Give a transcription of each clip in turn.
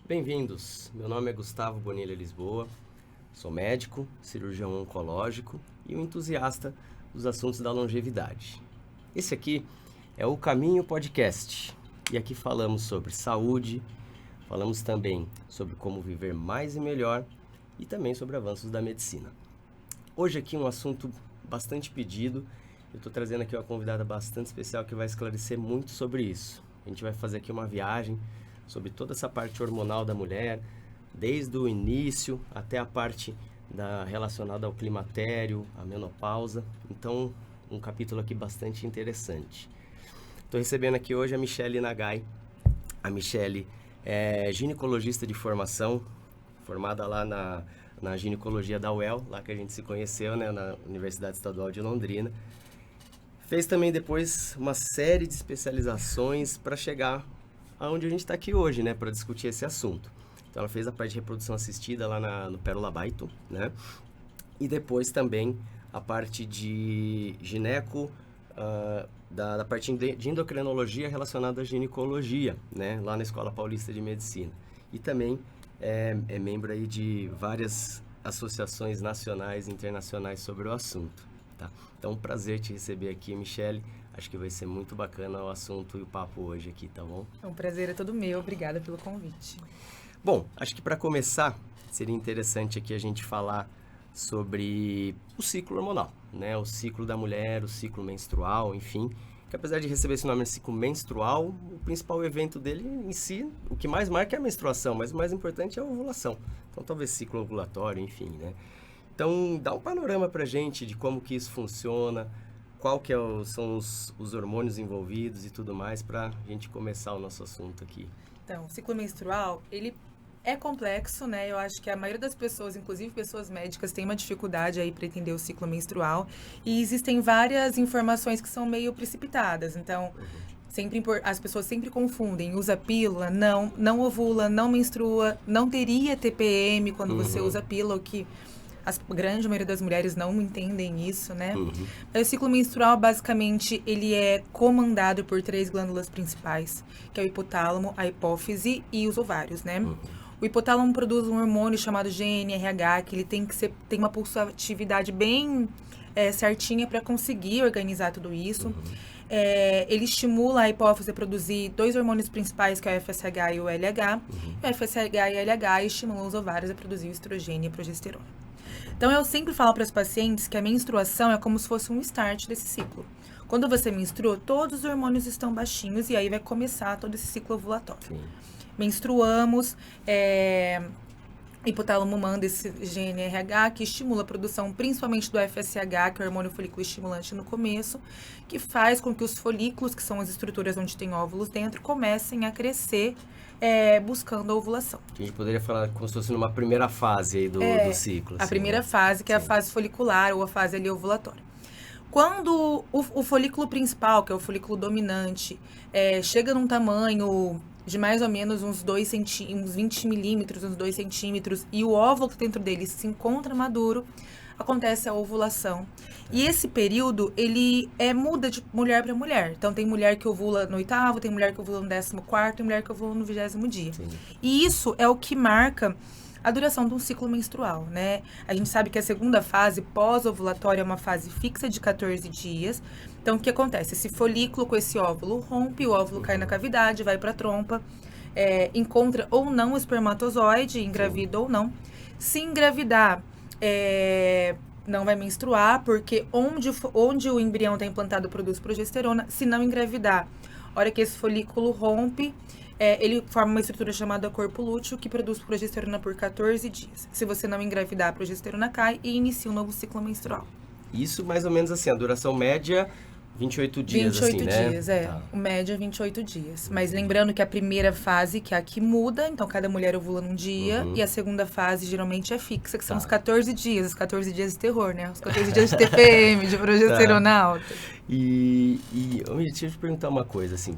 Bem-vindos, meu nome é Gustavo Bonilha Lisboa, sou médico, cirurgião oncológico e um entusiasta dos assuntos da longevidade. Esse aqui é o Caminho Podcast e aqui falamos sobre saúde, falamos também sobre como viver mais e melhor e também sobre avanços da medicina. Hoje aqui um assunto bastante pedido, eu estou trazendo aqui uma convidada bastante especial que vai esclarecer muito sobre isso. A gente vai fazer aqui uma viagem sobre toda essa parte hormonal da mulher, desde o início até a parte relacionada ao climatério, à menopausa. Então, um capítulo aqui bastante interessante. Estou recebendo aqui hoje a Michele Nagai. A Michele é ginecologista de formação, formada lá na ginecologia da UEL, lá que a gente se conheceu, né, na Universidade Estadual de Londrina. Fez também depois uma série de especializações para chegar aonde a gente está aqui hoje, né, para discutir esse assunto. Então, ela fez a parte de reprodução assistida lá no Pérola Baito, né, e depois também a parte de gineco, da parte de endocrinologia relacionada à ginecologia, né, lá na Escola Paulista de Medicina. E também é membro aí de várias associações nacionais e internacionais sobre o assunto, tá? Então, um prazer te receber aqui, Michele. Acho que vai ser muito bacana o assunto e o papo hoje aqui, tá bom? O prazer é todo meu, obrigada pelo convite. Bom, acho que para começar, seria interessante aqui a gente falar sobre o ciclo hormonal, né? O ciclo da mulher, o ciclo menstrual, enfim. Que apesar de receber esse nome de ciclo menstrual, o principal evento dele em si, o que mais marca é a menstruação, mas o mais importante é a ovulação. Então, talvez ciclo ovulatório, enfim, né? Então, dá um panorama pra gente de como que isso funciona, qual que são os hormônios envolvidos e tudo mais, para a gente começar o nosso assunto aqui. Então, o ciclo menstrual, ele é complexo, né? Eu acho que a maioria das pessoas, inclusive pessoas médicas, tem uma dificuldade aí para entender o ciclo menstrual. E existem várias informações que são meio precipitadas. Então, as pessoas sempre confundem. Usa pílula? Não ovula, não menstrua, não teria TPM quando você usa pílula, que a grande maioria das mulheres não entendem isso, né? Mas o ciclo menstrual, basicamente, ele é comandado por 3 glândulas principais, que é o hipotálamo, a hipófise e os ovários, né? O hipotálamo produz um hormônio chamado GnRH, que ele tem uma pulsatividade bem certinha para conseguir organizar tudo isso. Ele estimula a hipófise a produzir 2 hormônios principais, que é o FSH e o LH. E o FSH e o LH estimulam os ovários a produzir o estrogênio e a progesterona. Então, eu sempre falo para os pacientes que a menstruação é como se fosse um start desse ciclo. Quando você menstrua, todos os hormônios estão baixinhos e aí vai começar todo esse ciclo ovulatório. Sim. Menstruamos, o hipotálamo manda esse GnRH que estimula a produção principalmente do FSH, que é o hormônio folículo estimulante no começo, que faz com que os folículos, que são as estruturas onde tem óvulos dentro, comecem a crescer buscando a ovulação. A gente poderia falar como se fosse numa primeira fase aí do ciclo. A assim, primeira né? fase, que é a fase folicular ou a fase ali ovulatória. Quando o folículo principal, que é o folículo dominante, chega num tamanho de mais ou menos uns 20 milímetros, uns 2 centímetros, e o óvulo que dentro dele se encontra maduro, acontece a ovulação. E esse período, ele muda de mulher para mulher. Então, tem mulher que ovula no 8º, tem mulher que ovula no 14º, tem mulher que ovula no 20º dia. Sim. E isso é o que marca a duração de um ciclo menstrual, né? A gente sabe que a segunda fase, pós-ovulatória, é uma fase fixa de 14 dias. Então, o que acontece? Esse folículo com esse óvulo rompe, o óvulo cai na cavidade, vai para a trompa, encontra ou não o espermatozoide, engravida ou não. Se engravidar, não vai menstruar, porque onde o embrião está implantado produz progesterona. Se não engravidar, a hora que esse folículo rompe, ele forma uma estrutura chamada corpo lúteo, que produz progesterona por 14 dias. Se você não engravidar, a progesterona cai e inicia um novo ciclo menstrual. Isso mais ou menos assim, a duração média, 28 dias, 28 assim, né? dias, Tá. O médio é 28 dias. Mas lembrando que a primeira fase, que é a que muda, então cada mulher ovula num dia, e a segunda fase geralmente é fixa, que são os 14 dias. Os 14 dias de terror, né? Os 14 dias de TPM, de progesterona alta. E deixa eu te perguntar uma coisa, assim,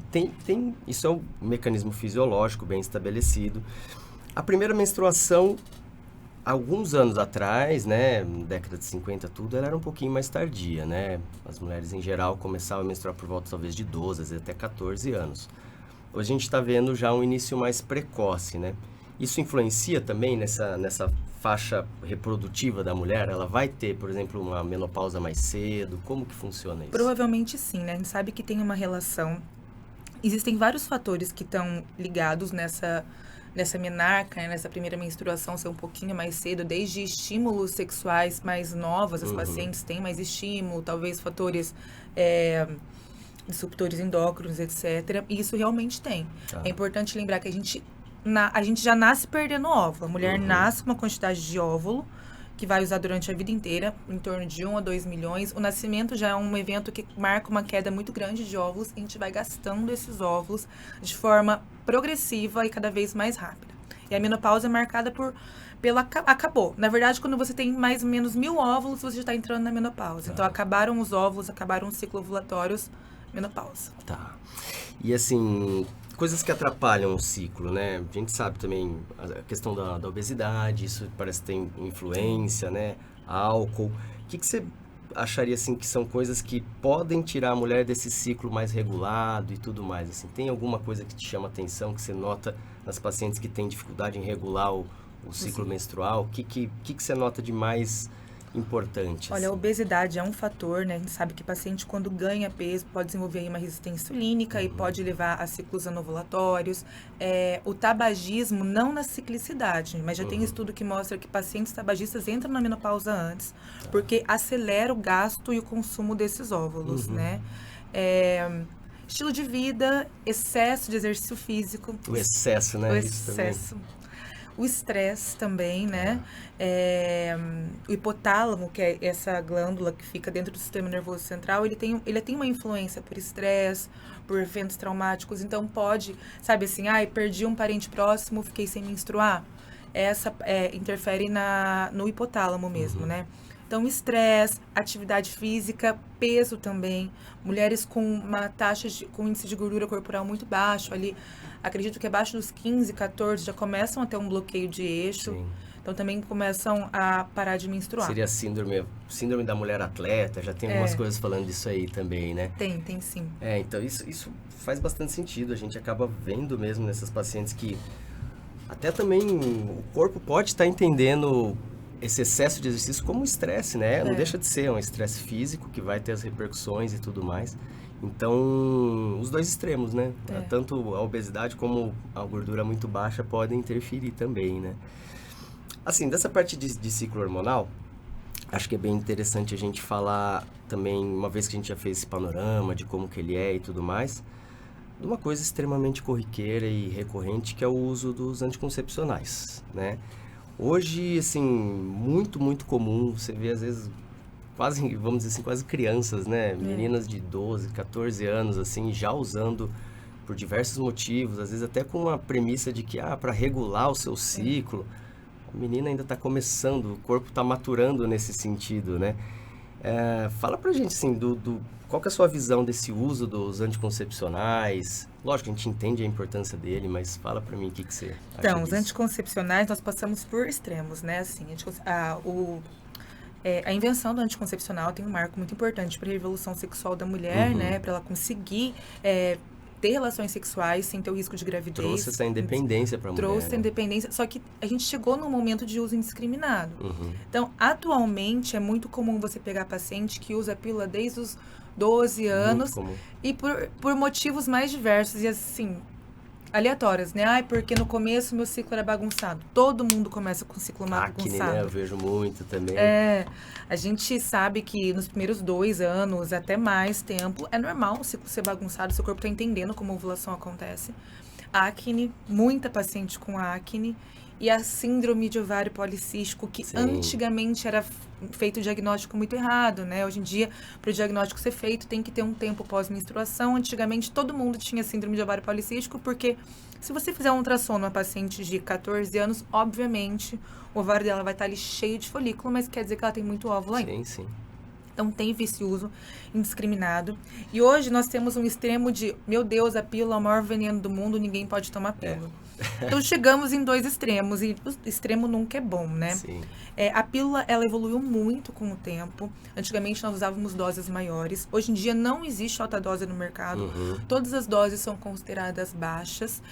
isso é um mecanismo fisiológico bem estabelecido. A primeira menstruação, alguns anos atrás, né, década de 50 tudo, ela era um pouquinho mais tardia, né? As mulheres em geral começavam a menstruar por volta talvez de 12, às vezes até 14 anos. Hoje a gente está vendo já um início mais precoce, né? Isso influencia também nessa faixa reprodutiva da mulher? Ela vai ter, por exemplo, uma menopausa mais cedo? Como que funciona isso? Provavelmente sim, né? A gente sabe que tem uma relação. Existem vários fatores que estão ligados nessa menarca, né? Nessa primeira menstruação ser um pouquinho mais cedo, desde estímulos sexuais mais novos, as pacientes têm mais estímulo, talvez fatores disruptores endócrinos, etc. E isso realmente tem. Tá. É importante lembrar que a gente já nasce perdendo óvulo. A mulher nasce com uma quantidade de óvulo que vai usar durante a vida inteira, em torno de 1 a 2 milhões. O nascimento já é um evento que marca uma queda muito grande de óvulos. A gente vai gastando esses óvulos de forma progressiva e cada vez mais rápida. E a menopausa é marcada acabou. Na verdade, quando você tem mais ou menos 1000 óvulos, você já está entrando na menopausa. Então, acabaram os óvulos, acabaram os ciclos ovulatórios, menopausa. Tá. E assim, coisas que atrapalham o ciclo, né? A gente sabe também a questão da obesidade, isso parece que tem influência, né? Álcool. O que você acharia, assim, que são coisas que podem tirar a mulher desse ciclo mais regulado e tudo mais, assim? Tem alguma coisa que te chama atenção, que você nota nas pacientes que têm dificuldade em regular o ciclo menstrual? O que você nota de mais importante? Olha, assim? a obesidade é um fator, né? A gente sabe que o paciente, quando ganha peso, pode desenvolver aí uma resistência insulínica e pode levar a ciclos anovulatórios. O tabagismo, não na ciclicidade, mas já tem estudo que mostra que pacientes tabagistas entram na menopausa antes, porque acelera o gasto e o consumo desses óvulos, né? Estilo de vida, excesso de exercício físico. O excesso, né? O Isso também. excesso. O estresse também, né? O hipotálamo, que é essa glândula que fica dentro do sistema nervoso central, ele tem uma influência por estresse, por eventos traumáticos. Então, pode, sabe assim, perdi um parente próximo, fiquei sem menstruar. Interfere no hipotálamo mesmo, né? Então, estresse, atividade física, peso também. Mulheres com uma com índice de gordura corporal muito baixo, ali, acredito que abaixo dos 15, 14, já começam a ter um bloqueio de eixo. Sim. Então, também começam a parar de menstruar. Seria síndrome da mulher atleta, já tem algumas coisas falando disso aí também, né? Tem sim. Então isso faz bastante sentido. A gente acaba vendo mesmo nessas pacientes que até também o corpo pode estar entendendo esse excesso de exercício como estresse, né? Não deixa de ser um estresse físico que vai ter as repercussões e tudo mais. Então, os dois extremos, né? Tanto a obesidade como a gordura muito baixa podem interferir também, né? Assim, dessa parte de ciclo hormonal, acho que é bem interessante a gente falar também, uma vez que a gente já fez esse panorama de como que ele é e tudo mais, de uma coisa extremamente corriqueira e recorrente, que é o uso dos anticoncepcionais, né? Hoje, assim, muito, muito comum, você vê às vezes quase, vamos dizer assim, quase crianças, né? Meninas de 12, 14 anos, assim, já usando por diversos motivos, às vezes até com a premissa de que, para regular o seu ciclo, a menina ainda está começando, o corpo está maturando nesse sentido, né? Fala pra gente, assim, qual que é a sua visão desse uso dos anticoncepcionais? Lógico, a gente entende a importância dele, mas fala pra mim o que você acha Então, os disso. anticoncepcionais, nós passamos por extremos, né? Assim, a invenção do anticoncepcional tem um marco muito importante para a revolução sexual da mulher, né? Para ela conseguir ter relações sexuais sem ter o risco de gravidez. Trouxe essa independência para a mulher. Trouxe a independência, só que a gente chegou num momento de uso indiscriminado. Então, atualmente, é muito comum você pegar paciente que usa a pílula desde os 12 anos e por motivos mais diversos e assim, aleatórios, né? Porque no começo meu ciclo era bagunçado. Todo mundo começa com ciclo bagunçado. Acne, né? Eu vejo muito também. A gente sabe que nos primeiros 2 anos, até mais tempo, é normal o ciclo ser bagunçado, seu corpo tá entendendo como a ovulação acontece. Acne, muita paciente com acne. E a síndrome de ovário policístico, que antigamente era feito o diagnóstico muito errado, né? Hoje em dia, para o diagnóstico ser feito, tem que ter um tempo pós-menstruação. Antigamente, todo mundo tinha síndrome de ovário policístico, porque se você fizer um ultrassom numa paciente de 14 anos, obviamente, o ovário dela vai estar ali cheio de folículo, mas quer dizer que ela tem muito óvulo ainda. Sim. Então, teve esse uso indiscriminado. E hoje nós temos um extremo de, meu Deus, a pílula é o maior veneno do mundo, ninguém pode tomar pílula. Então, chegamos em dois extremos, e o extremo nunca é bom, né? Sim. A pílula, ela evoluiu muito com o tempo. Antigamente, nós usávamos doses maiores. Hoje em dia, não existe alta dose no mercado. Uhum. Todas as doses são consideradas baixas.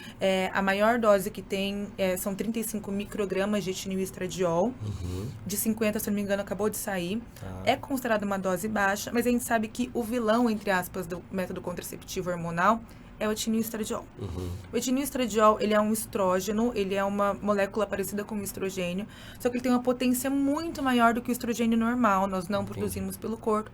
A maior dose que tem são 35 microgramas de etinil estradiol. Uhum. De 50, se não me engano, acabou de sair. Tá. É considerada uma dose baixa, mas a gente sabe que o vilão, entre aspas, do método contraceptivo hormonal é o etinil estradiol. Uhum. O etinil estradiol, ele é um estrógeno, ele é uma molécula parecida com o estrogênio, só que ele tem uma potência muito maior do que o estrogênio normal, nós não produzimos pelo corpo,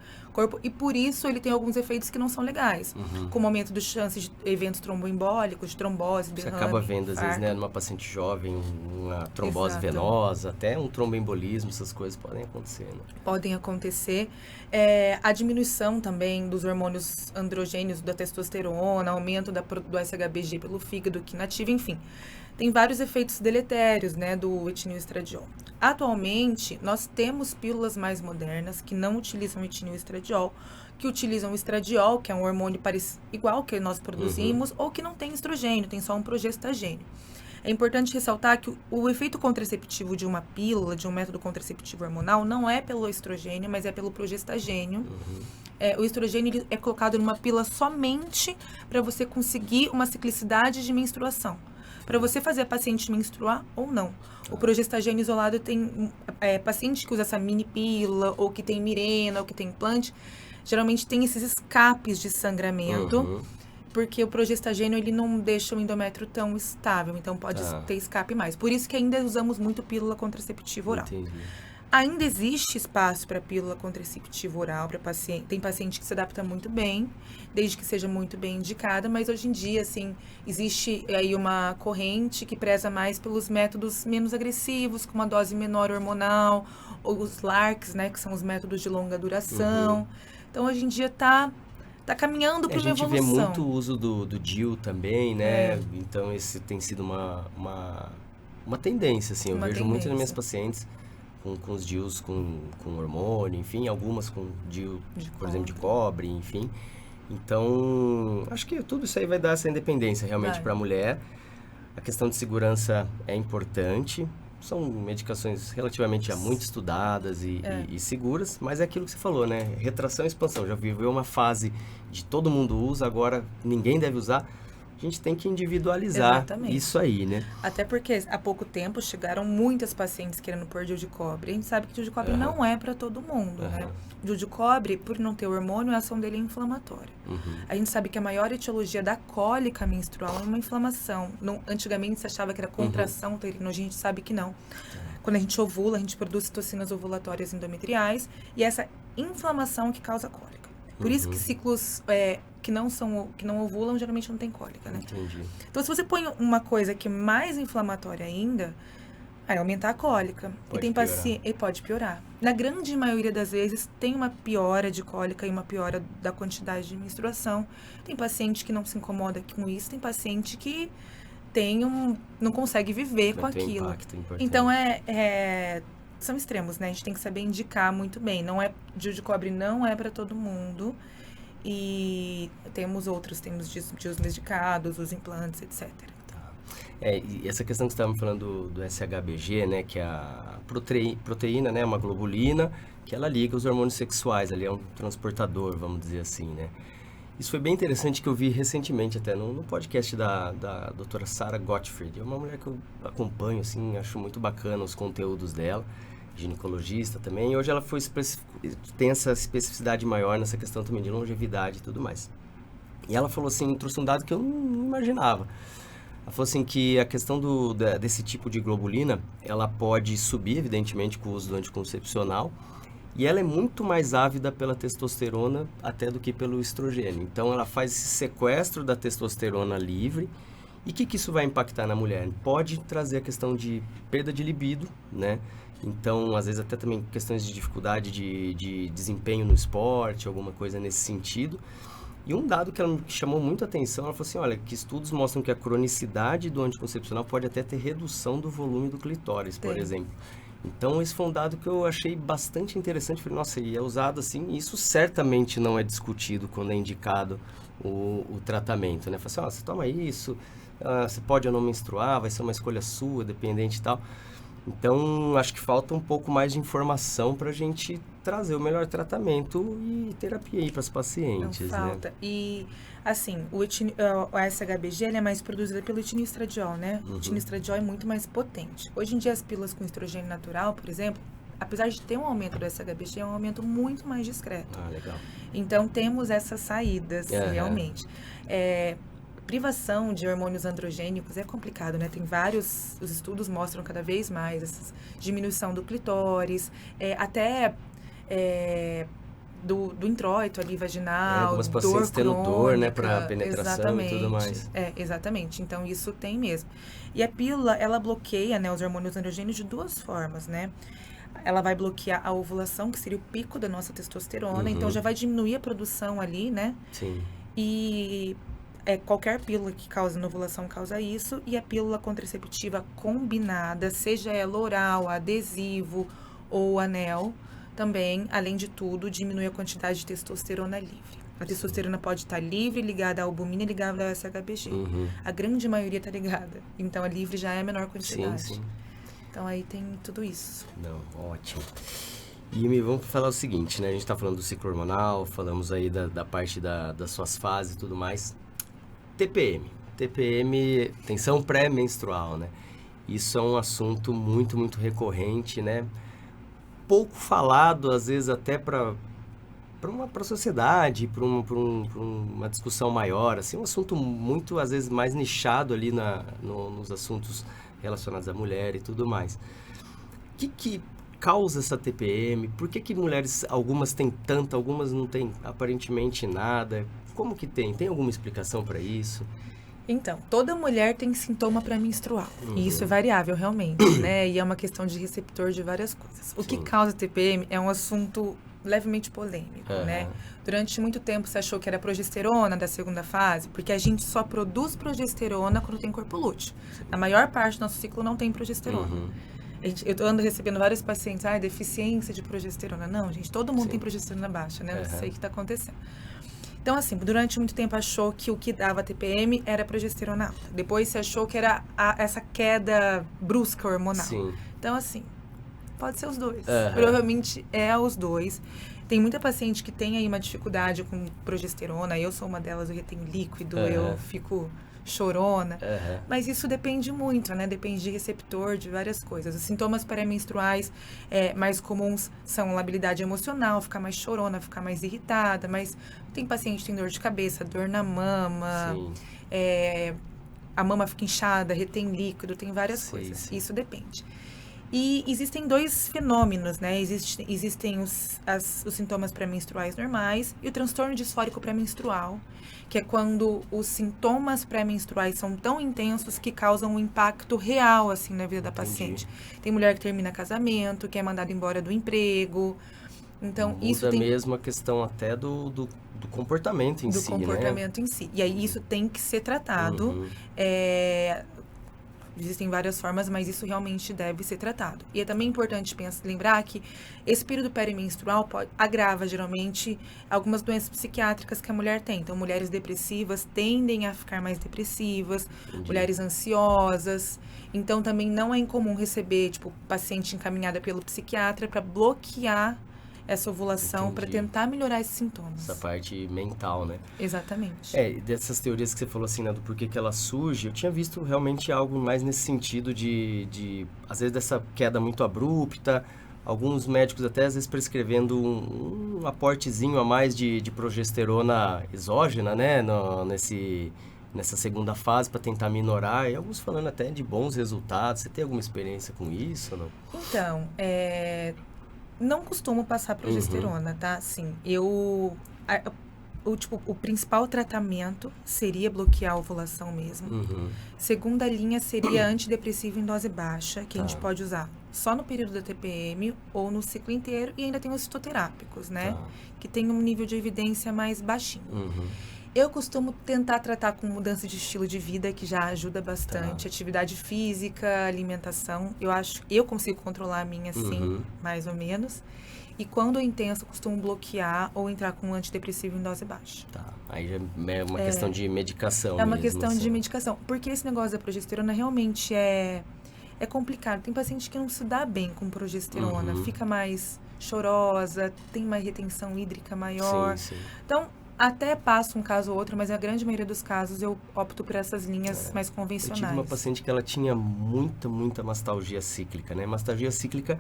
e por isso ele tem alguns efeitos que não são legais, como aumento de chances de eventos tromboembólicos, de trombose, Você derrame, acaba vendo, às vezes, infarto. né, numa paciente jovem, uma trombose Exato. venosa, até um tromboembolismo, essas coisas podem acontecer, né? Podem acontecer. A diminuição também dos hormônios androgênios, da testosterona, aumento do SHBG pelo fígado, que inativa, enfim. Tem vários efeitos deletérios, né, do etinil estradiol. Atualmente, nós temos pílulas mais modernas que não utilizam etinil estradiol, que utilizam o estradiol, que é um hormônio igual que nós produzimos, ou que não tem estrogênio, tem só um progestagênio. É importante ressaltar que o efeito contraceptivo de uma pílula, de um método contraceptivo hormonal, não é pelo estrogênio, mas é pelo progestagênio. O estrogênio ele é colocado numa pílula somente para você conseguir uma ciclicidade de menstruação. Para você fazer a paciente menstruar ou não. O progestagênio isolado tem paciente que usa essa mini pílula, ou que tem Mirena, ou que tem implante, geralmente tem esses escapes de sangramento. Porque o progestagênio, ele não deixa o endométrio tão estável, então pode ter escape mais. Por isso que ainda usamos muito pílula contraceptiva oral. Entendi. Ainda existe espaço para pílula contraceptiva oral para paciente. Tem paciente que se adapta muito bem, desde que seja muito bem indicada, mas hoje em dia, assim, existe aí uma corrente que preza mais pelos métodos menos agressivos, com uma dose menor hormonal, ou os LARCs, né, que são os métodos de longa duração. Então, hoje em dia tá caminhando para uma evolução. A gente vê muito o uso do DIU também, né? Então, esse tem sido uma tendência, assim. Eu vejo muito nas minhas pacientes com os DIUs com hormônio, enfim. Algumas com DIU, por exemplo, de cobre, enfim. Então, acho que tudo isso aí vai dar essa independência realmente para a mulher. A questão de segurança é importante. São medicações relativamente muito estudadas e seguras, mas é aquilo que você falou, né? Retração e expansão. Já viveu uma fase de todo mundo usa, agora ninguém deve usar. A gente tem que individualizar isso aí, né? Até porque há pouco tempo chegaram muitas pacientes querendo pôr DIU de cobre. A gente sabe que DIU de cobre não é para todo mundo, né? DIU de cobre, por não ter hormônio, a ação dele é inflamatória. A gente sabe que a maior etiologia da cólica menstrual é uma inflamação. Antigamente se achava que era contração uterina, hoje a gente sabe que não. Quando a gente ovula, a gente produz citocinas ovulatórias endometriais e essa inflamação que causa cólica. Por isso que ciclos que não ovulam geralmente não tem cólica, né? Entendi. Então, se você põe uma coisa que é mais inflamatória ainda, vai aumentar a cólica. E pode piorar. Na grande maioria das vezes, tem uma piora de cólica e uma piora da quantidade de menstruação. Tem paciente que não se incomoda com isso, tem paciente que não consegue viver com aquilo. Impacto importante. Então, são extremos, né? A gente tem que saber indicar muito bem. DIU de cobre não é para todo mundo. E temos DIUs medicados, os implantes, etc. E essa questão que você estava me falando do SHBG, né? Que é a proteína, né? Uma globulina, que ela liga os hormônios sexuais. Ali é um transportador, vamos dizer assim, né? Isso foi bem interessante que eu vi recentemente até no podcast da doutora Sarah Gottfried. É uma mulher que eu acompanho, assim, acho muito bacana os conteúdos dela. Ginecologista também, e hoje ela tem essa especificidade maior nessa questão também de longevidade e tudo mais. E ela falou assim, trouxe um dado que eu não imaginava. Ela falou assim que a questão desse tipo de globulina, ela pode subir, evidentemente, com o uso do anticoncepcional, e ela é muito mais ávida pela testosterona até do que pelo estrogênio. Então, ela faz esse sequestro da testosterona livre. E o que isso vai impactar na mulher? Pode trazer a questão de perda de libido, né? Então, às vezes até também questões de dificuldade de desempenho no esporte, alguma coisa nesse sentido. E um dado que ela me chamou muito a atenção, ela falou assim, olha, que estudos mostram que a cronicidade do anticoncepcional pode até ter redução do volume do clitóris, por exemplo. Então, esse foi um dado que eu achei bastante interessante. Falei, nossa, e é usado assim, isso certamente não é discutido quando é indicado o tratamento, né? Falei assim, você toma isso, você pode ou não menstruar, vai ser uma escolha sua, dependente e tal. Então, acho que falta um pouco mais de informação para a gente trazer o melhor tratamento e terapia aí para as pacientes, Não falta. né? E, assim, a SHBG ele é mais produzida pelo etinistradiol, né? O etinistradiol é muito mais potente. Hoje em dia, as pílulas com estrogênio natural, por exemplo, apesar de ter um aumento do SHBG, é um aumento muito mais discreto. Ah, legal. Então, temos essas saídas, realmente. Privação de hormônios androgênicos é complicado, né? Tem os estudos mostram cada vez mais essa diminuição do clitóris, do introito ali vaginal, algumas pacientes tendo dor, né, para penetração e tudo mais. Exatamente. Então, isso tem mesmo. E a pílula, ela bloqueia, né, os hormônios androgênicos de duas formas, né? Ela vai bloquear a ovulação, que seria o pico da nossa testosterona, então já vai diminuir a produção ali, né? Sim. E qualquer pílula que causa ovulação causa isso, e a pílula contraceptiva combinada, seja ela oral, adesivo ou anel, também, além de tudo, diminui a quantidade de testosterona livre. A testosterona pode estar livre, ligada à albumina e ligada ao SHBG. A grande maioria está ligada. Então, a livre já é a menor quantidade. Sim. Então, aí tem tudo isso. Não, ótimo. E vamos falar o seguinte, né? A gente está falando do ciclo hormonal, falamos aí da parte das suas fases e tudo mais. TPM, tensão pré-menstrual, né? Isso é um assunto muito, muito recorrente, né? Pouco falado, às vezes até para a sociedade, para uma discussão maior, assim, um assunto muito, às vezes, mais nichado ali nos assuntos relacionados à mulher e tudo mais. O que causa essa TPM? Por que mulheres, algumas têm tanta, algumas não têm aparentemente nada? Como que tem? Tem alguma explicação para isso? Então, toda mulher tem sintoma pré-menstrual. E isso é variável, realmente, né? E é uma questão de receptor de várias coisas. O que causa TPM é um assunto levemente polêmico, né? Durante muito tempo se achou que era progesterona da segunda fase, porque a gente só produz progesterona quando tem corpo lúteo. A maior parte do nosso ciclo não tem progesterona. Eu ando recebendo vários pacientes, deficiência de progesterona. Não, gente, todo mundo tem progesterona baixa, né? Não sei o que está acontecendo. Então, assim, durante muito tempo achou que o que dava TPM era progesterona alta. Depois se achou que era essa queda brusca hormonal. Sim. Então, assim, pode ser os dois. Provavelmente é os dois. Tem muita paciente que tem aí uma dificuldade com progesterona. Eu sou uma delas, eu retenho líquido, eu fico chorona. Mas isso depende muito, né? Depende de receptor, de várias coisas. Os sintomas pré-menstruais mais comuns são labilidade emocional, ficar mais chorona, ficar mais irritada. Mas tem paciente que tem dor de cabeça, dor na mama, a mama fica inchada, retém líquido, tem várias coisas. Isso depende. E existem dois fenômenos, né? Existem os sintomas pré-menstruais normais e o transtorno disfórico pré-menstrual, que é quando os sintomas pré-menstruais são tão intensos que causam um impacto real, assim, na vida da paciente. Tem mulher que termina casamento, que é mandada embora do emprego. Então, isso tem... mesmo a questão até do comportamento em si, do comportamento em si. E aí, isso tem que ser tratado. Existem várias formas, mas isso realmente deve ser tratado. E é também importante lembrar que esse período perimenstrual agrava, geralmente, algumas doenças psiquiátricas que a mulher tem. Então, mulheres depressivas tendem a ficar mais depressivas, mulheres ansiosas. Então, também não é incomum receber, paciente encaminhada pelo psiquiatra para bloquear essa ovulação, para tentar melhorar esses sintomas. Essa parte mental, né? Exatamente. Dessas teorias que você falou assim, né, do porquê que ela surge, eu tinha visto realmente algo mais nesse sentido de às vezes, dessa queda muito abrupta, alguns médicos até, às vezes, prescrevendo um aportezinho a mais de progesterona exógena, né, nessa segunda fase, para tentar minorar, e alguns falando até de bons resultados. Você tem alguma experiência com isso, não? Então, não costumo passar progesterona, tá? Assim, o principal tratamento seria bloquear a ovulação mesmo. Segunda linha seria antidepressivo em dose baixa, que a gente pode usar só no período da TPM ou no ciclo inteiro. E ainda tem os fitoterápicos, né? Que tem um nível de evidência mais baixinho. Eu costumo tentar tratar com mudança de estilo de vida, que já ajuda bastante. Atividade física, alimentação. Eu consigo controlar a minha, assim, mais ou menos. E quando é intenso, eu costumo bloquear ou entrar com um antidepressivo em dose baixa. Tá, aí já é uma questão de medicação É uma mesmo, questão assim. de medicação. Porque esse negócio da progesterona realmente é complicado. Tem paciente que não se dá bem com progesterona, Uhum. fica mais chorosa, tem uma retenção hídrica maior. Sim, sim. Então, até passa um caso ou outro, mas a grande maioria dos casos eu opto por essas linhas mais Eu tive uma convencionais. paciente que ela tinha muita mastalgia cíclica, né? Mastalgia cíclica,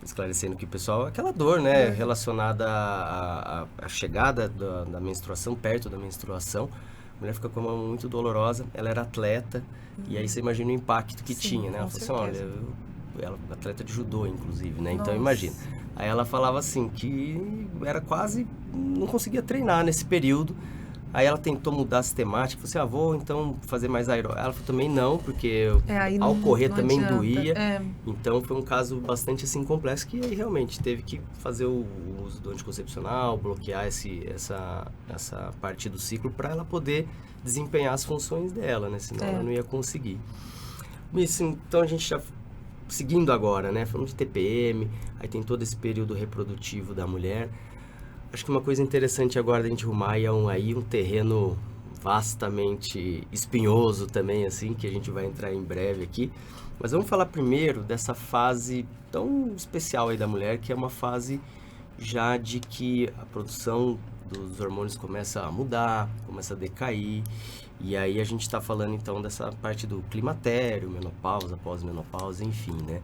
esclarecendo que o pessoal, aquela dor, né? Relacionada à chegada da menstruação, perto da menstruação. A mulher fica com uma mão muito dolorosa, ela era atleta, e aí você imagina o impacto que Sim, tinha, né? Ela com falou assim, certeza. olha, ela é atleta de judô, inclusive, né? Então Nossa. imagina. Aí ela falava assim, que era quase, não conseguia treinar nesse período. Aí ela tentou mudar a sistemática, falou assim, vou então fazer mais aeróbico. Ela falou, também não, porque Aí ao correr não também adianta. doía. É. Então foi um caso bastante assim complexo que aí realmente teve que fazer o uso do anticoncepcional, bloquear essa parte do ciclo para ela poder desempenhar as funções dela, né? Senão ela não ia conseguir. Isso, então a gente já seguindo agora, né? Falando de TPM, aí tem todo esse período reprodutivo da mulher. Acho que uma coisa interessante agora da gente rumar é um terreno vastamente espinhoso também, assim, que a gente vai entrar em breve aqui. Mas vamos falar primeiro dessa fase tão especial aí da mulher, que é uma fase já de que a produção dos hormônios começa a mudar, começa a decair. E aí a gente está falando então dessa parte do climatério, menopausa, pós-menopausa, enfim, né?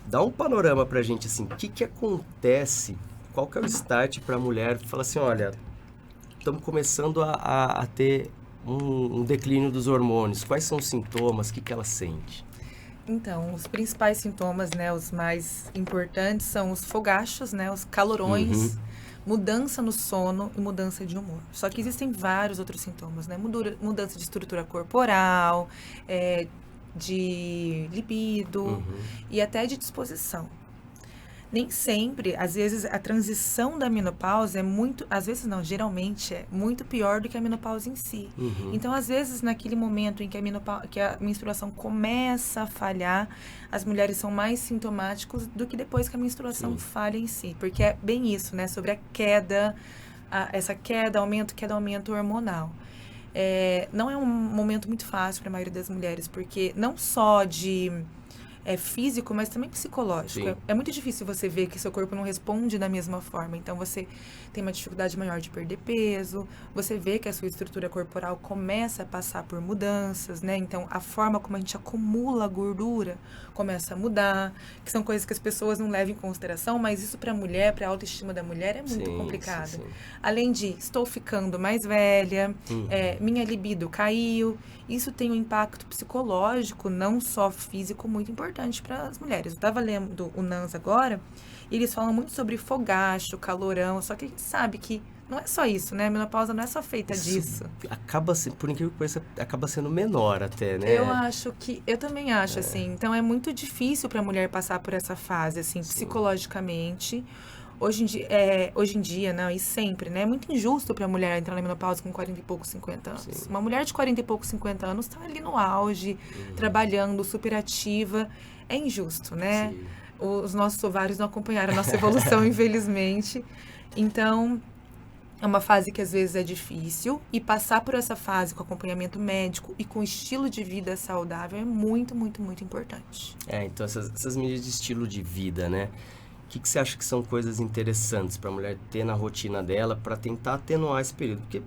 Dá um panorama pra gente, assim, o que acontece, qual que é o start pra mulher falar assim, olha, estamos começando a ter um declínio dos hormônios, quais são os sintomas, o que ela sente? Então, os principais sintomas, né, os mais importantes são os fogachos, né, os calorões, mudança no sono e mudança de humor. Só que existem vários outros sintomas, né, mudança de estrutura corporal, de libido e até de disposição. Nem sempre, às vezes a transição da menopausa é muito, às vezes não, geralmente é muito pior do que a menopausa em si. Então, às vezes, naquele momento em que a menstruação começa a falhar, as mulheres são mais sintomáticos do que depois que a menstruação falha em si. Porque é bem isso, né? Sobre a queda, essa queda, aumento hormonal. Não é um momento muito fácil para a maioria das mulheres, porque não só de físico, mas também psicológico. É muito difícil você ver que seu corpo não responde da mesma forma. Então, você tem uma dificuldade maior de perder peso, você vê que a sua estrutura corporal começa a passar por mudanças, né? Então, a forma como a gente acumula gordura começa a mudar, que são coisas que as pessoas não levam em consideração, mas isso para a mulher, para a autoestima da mulher, é muito complicado. Sim. Além de, estou ficando mais velha, minha libido caiu. Isso tem um impacto psicológico, não só físico, muito importante para as mulheres. Eu estava lendo o NANS agora, e eles falam muito sobre fogacho, calorão, só que a gente sabe que não é só isso, né? A menopausa não é só feita disso. Acaba sendo, por incrível que pareça, acaba sendo menor até, né? Eu também acho, assim. Então, é muito difícil para a mulher passar por essa fase, assim, psicologicamente. Hoje em dia, não, e sempre, né? É muito injusto para a mulher entrar na menopausa com 40 e poucos, 50 anos. Sim. Uma mulher de 40 e poucos, 50 anos está ali no auge, trabalhando, super ativa. É injusto, né? Sim. Os nossos ovários não acompanharam a nossa evolução, infelizmente. Então, é uma fase que às vezes é difícil. E passar por essa fase com acompanhamento médico e com estilo de vida saudável é muito, muito, muito importante. Então essas medidas de estilo de vida, né? O que você acha que são coisas interessantes para a mulher ter na rotina dela para tentar atenuar esse período? Porque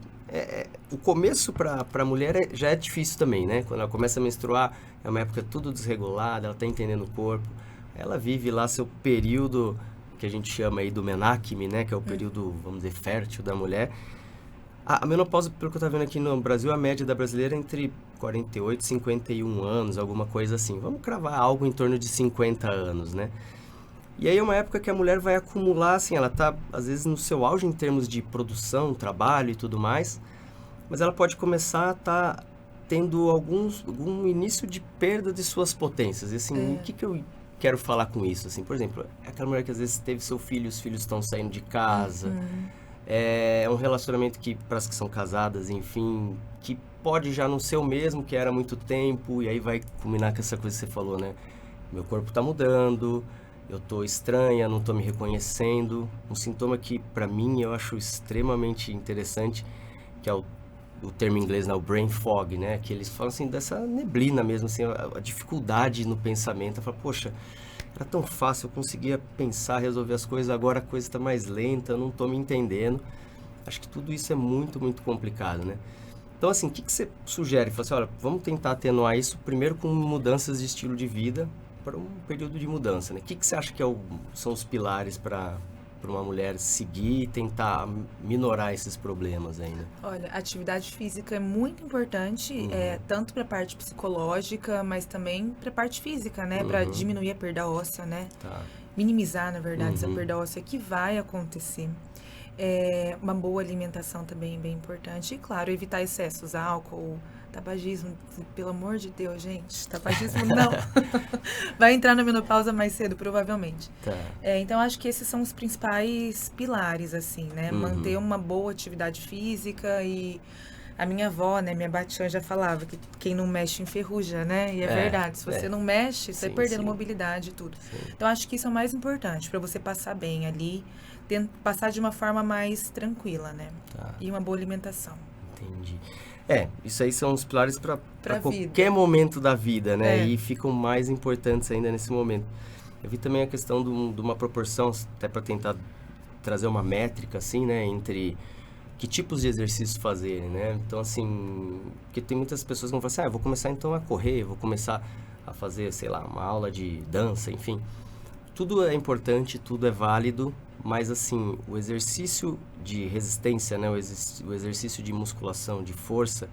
o começo para a mulher já é difícil também, né? Quando ela começa a menstruar, é uma época tudo desregulada, ela está entendendo o corpo. Ela vive lá seu período, que a gente chama aí do menacme, né? Que é o período, vamos dizer, fértil da mulher. A menopausa, pelo que eu estou vendo aqui no Brasil, a média da brasileira é entre 48 e 51 anos, alguma coisa assim. Vamos cravar algo em torno de 50 anos, né? E aí é uma época que a mulher vai acumular, assim, ela tá, às vezes, no seu auge em termos de produção, trabalho e tudo mais, mas ela pode começar a estar tendo algum início de perda de suas potências. E assim, o que eu quero falar com isso? Assim, por exemplo, é aquela mulher que às vezes teve seu filho, os filhos estão saindo de casa, é um relacionamento que, para as que são casadas, enfim, que pode já não ser o mesmo que era há muito tempo, e aí vai culminar com essa coisa que você falou, né? Meu corpo tá mudando, eu tô estranha, não tô me reconhecendo. Um sintoma que, para mim, eu acho extremamente interessante, que é o termo em inglês, né, o brain fog, né, que eles falam assim dessa neblina mesmo, assim, a dificuldade no pensamento. Eu falo, poxa, era tão fácil, eu conseguia pensar, resolver as coisas, agora a coisa está mais lenta, eu não tô me entendendo. Acho que tudo isso é muito, muito complicado, né? Então, assim, o que você sugere? Fala assim, olha, vamos tentar atenuar isso primeiro com mudanças de estilo de vida para um período de mudança, né? O que você acha que são os pilares para uma mulher seguir e tentar minorar esses problemas ainda? Olha, a atividade física é muito importante, tanto para a parte psicológica, mas também para a parte física, né? Para diminuir a perda óssea, né? Tá. Minimizar, na verdade, essa perda óssea que vai acontecer. Uma boa alimentação também é bem importante. E, claro, evitar excessos, álcool, tabagismo. Pelo amor de Deus, gente, tabagismo não. Vai entrar na menopausa mais cedo, provavelmente. Tá. Então, acho que esses são os principais pilares, assim, né? Manter uma boa atividade física e... A minha avó, né, minha batiã já falava que quem não mexe enferruja, né? E é verdade, se você não mexe, você vai perdendo mobilidade e tudo. Sim. Então, acho que isso é o mais importante, para você passar bem ali, passar de uma forma mais tranquila, né? Tá. E uma boa alimentação. Entendi. Isso aí são os pilares para qualquer momento da vida, né? E ficam mais importantes ainda nesse momento. Eu vi também a questão de uma proporção, até para tentar trazer uma métrica, assim, né? Entre que tipos de exercícios fazerem, né? Então, assim, porque tem muitas pessoas que vão falar assim, eu vou começar então a correr, vou começar a fazer, sei lá, uma aula de dança, enfim. Tudo é importante, tudo é válido, mas, assim, o exercício de resistência, né? O exercício de musculação, de força,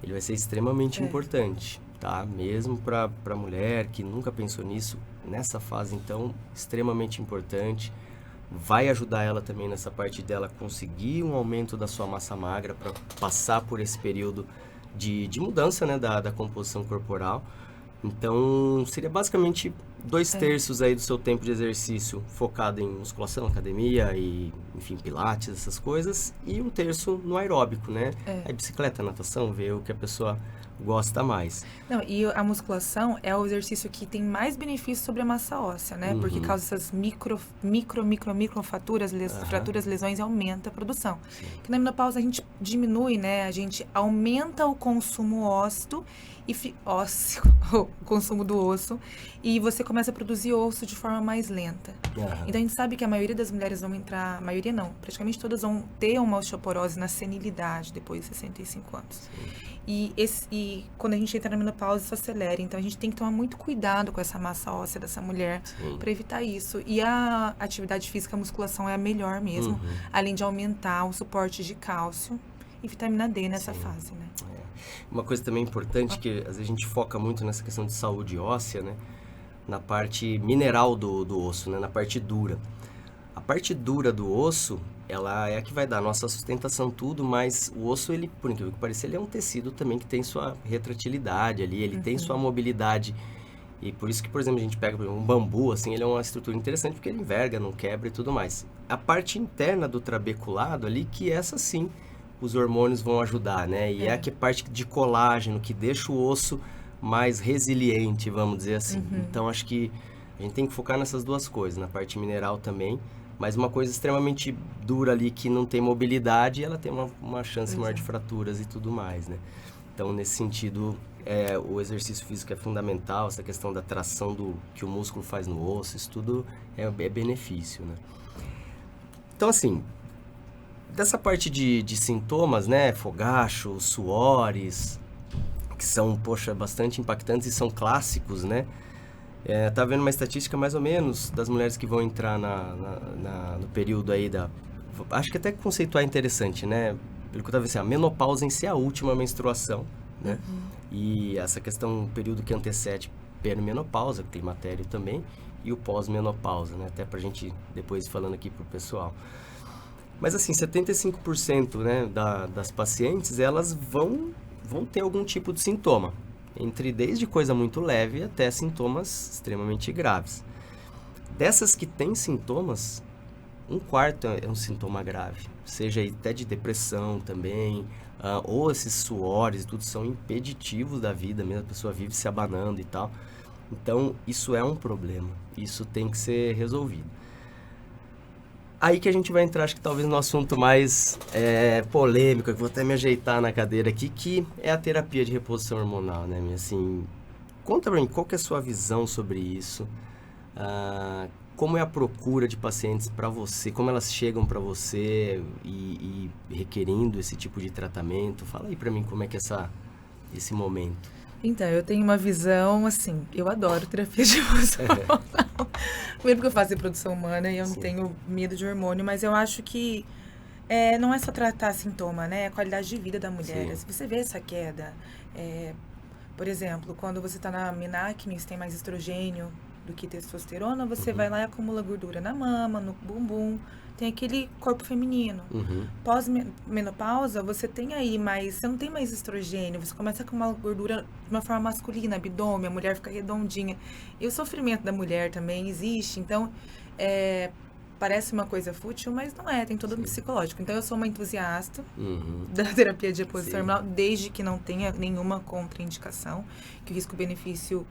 ele vai ser extremamente importante, tá? Mesmo para mulher que nunca pensou nisso, nessa fase, então, extremamente importante. Vai ajudar ela também nessa parte dela conseguir um aumento da sua massa magra para passar por esse período de mudança, né, da composição corporal. Então, seria basicamente 2/3 aí do seu tempo de exercício focado em musculação, academia e, enfim, pilates, essas coisas. E 1/3 no aeróbico, né? Aí bicicleta, natação, ver o que a pessoa gosta mais. Não, e a musculação é o exercício que tem mais benefício sobre a massa óssea, né? Porque causa essas micro fraturas, lesões e aumenta a produção. Que na menopausa a gente diminui, né? A gente aumenta o consumo ósseo o consumo do osso, e você começa a produzir osso de forma mais lenta. Então a gente sabe que a maioria das mulheres vão entrar, a maioria não, praticamente todas vão ter uma osteoporose na senilidade depois de 65 anos. E quando a gente entra na menopausa, isso acelera. Então, a gente tem que tomar muito cuidado com essa massa óssea dessa mulher para evitar isso. E a atividade física, a musculação é a melhor mesmo, além de aumentar o suporte de cálcio e vitamina D nessa fase, né? Uma coisa também importante, que às vezes a gente foca muito nessa questão de saúde óssea, né? Na parte mineral do osso, né? Na parte dura. A parte dura do osso, ela é a que vai dar a nossa sustentação, tudo, mas o osso, ele, por incrível que pareça, ele é um tecido também que tem sua retratilidade ali, ele tem sua mobilidade. E por isso que, por exemplo, a gente pega um bambu, assim, ele é uma estrutura interessante porque ele enverga, não quebra e tudo mais. A parte interna do trabeculado ali, que essa sim, os hormônios vão ajudar, né? E é a parte de colágeno, que deixa o osso mais resiliente, vamos dizer assim. Então, acho que a gente tem que focar nessas duas coisas, na parte mineral também, mas uma coisa extremamente dura ali, que não tem mobilidade, ela tem uma chance maior de fraturas e tudo mais, né? Então, nesse sentido, o exercício físico é fundamental, essa questão da tração que o músculo faz no osso, isso tudo é benefício, né? Então, assim, dessa parte de sintomas, né, fogacho, suores, que são, poxa, bastante impactantes e são clássicos, né? Tá vendo uma estatística mais ou menos das mulheres que vão entrar no período aí acho que até conceituar é interessante, né? Pelo que eu tava vendo, a menopausa em si é a última menstruação, né? E essa questão, o período que antecede perimenopausa, climatério também, e o pós-menopausa, né? Até pra gente depois ir falando aqui pro pessoal. Mas assim, 75%, né, das pacientes, elas vão ter algum tipo de sintoma. Desde coisa muito leve até sintomas extremamente graves. Dessas que têm sintomas, 1/4 é um sintoma grave. Seja até de depressão também, ou esses suores, tudo são impeditivos da vida mesmo, a pessoa vive se abanando e tal. Então, isso é um problema. Isso tem que ser resolvido. Aí que a gente vai entrar, acho que talvez no assunto mais polêmico, que vou até me ajeitar na cadeira aqui, que é a terapia de reposição hormonal, né? Assim, conta pra mim, qual que é a sua visão sobre isso? Como é a procura de pacientes para você? Como elas chegam para você e requerendo esse tipo de tratamento? Fala aí para mim como é que é esse momento. Então, eu tenho uma visão, assim, eu adoro terapia de reposição hormonal. Primeiro porque eu faço reprodução humana e eu não tenho medo de hormônio, mas eu acho que não é só tratar sintoma, né? É a qualidade de vida da mulher. Se você vê essa queda, por exemplo, quando você está na menacne, você tem mais estrogênio do que testosterona, você vai lá e acumula gordura na mama, no bumbum, tem aquele corpo feminino. Pós-menopausa, você tem aí mais, você não tem mais estrogênio, você começa a acumular gordura de uma forma masculina, abdômen, a mulher fica redondinha. E o sofrimento da mulher também existe, então parece uma coisa fútil, mas não é, tem todo um psicológico. Então eu sou uma entusiasta da terapia de reposição hormonal, desde que não tenha nenhuma contraindicação, que o risco-benefício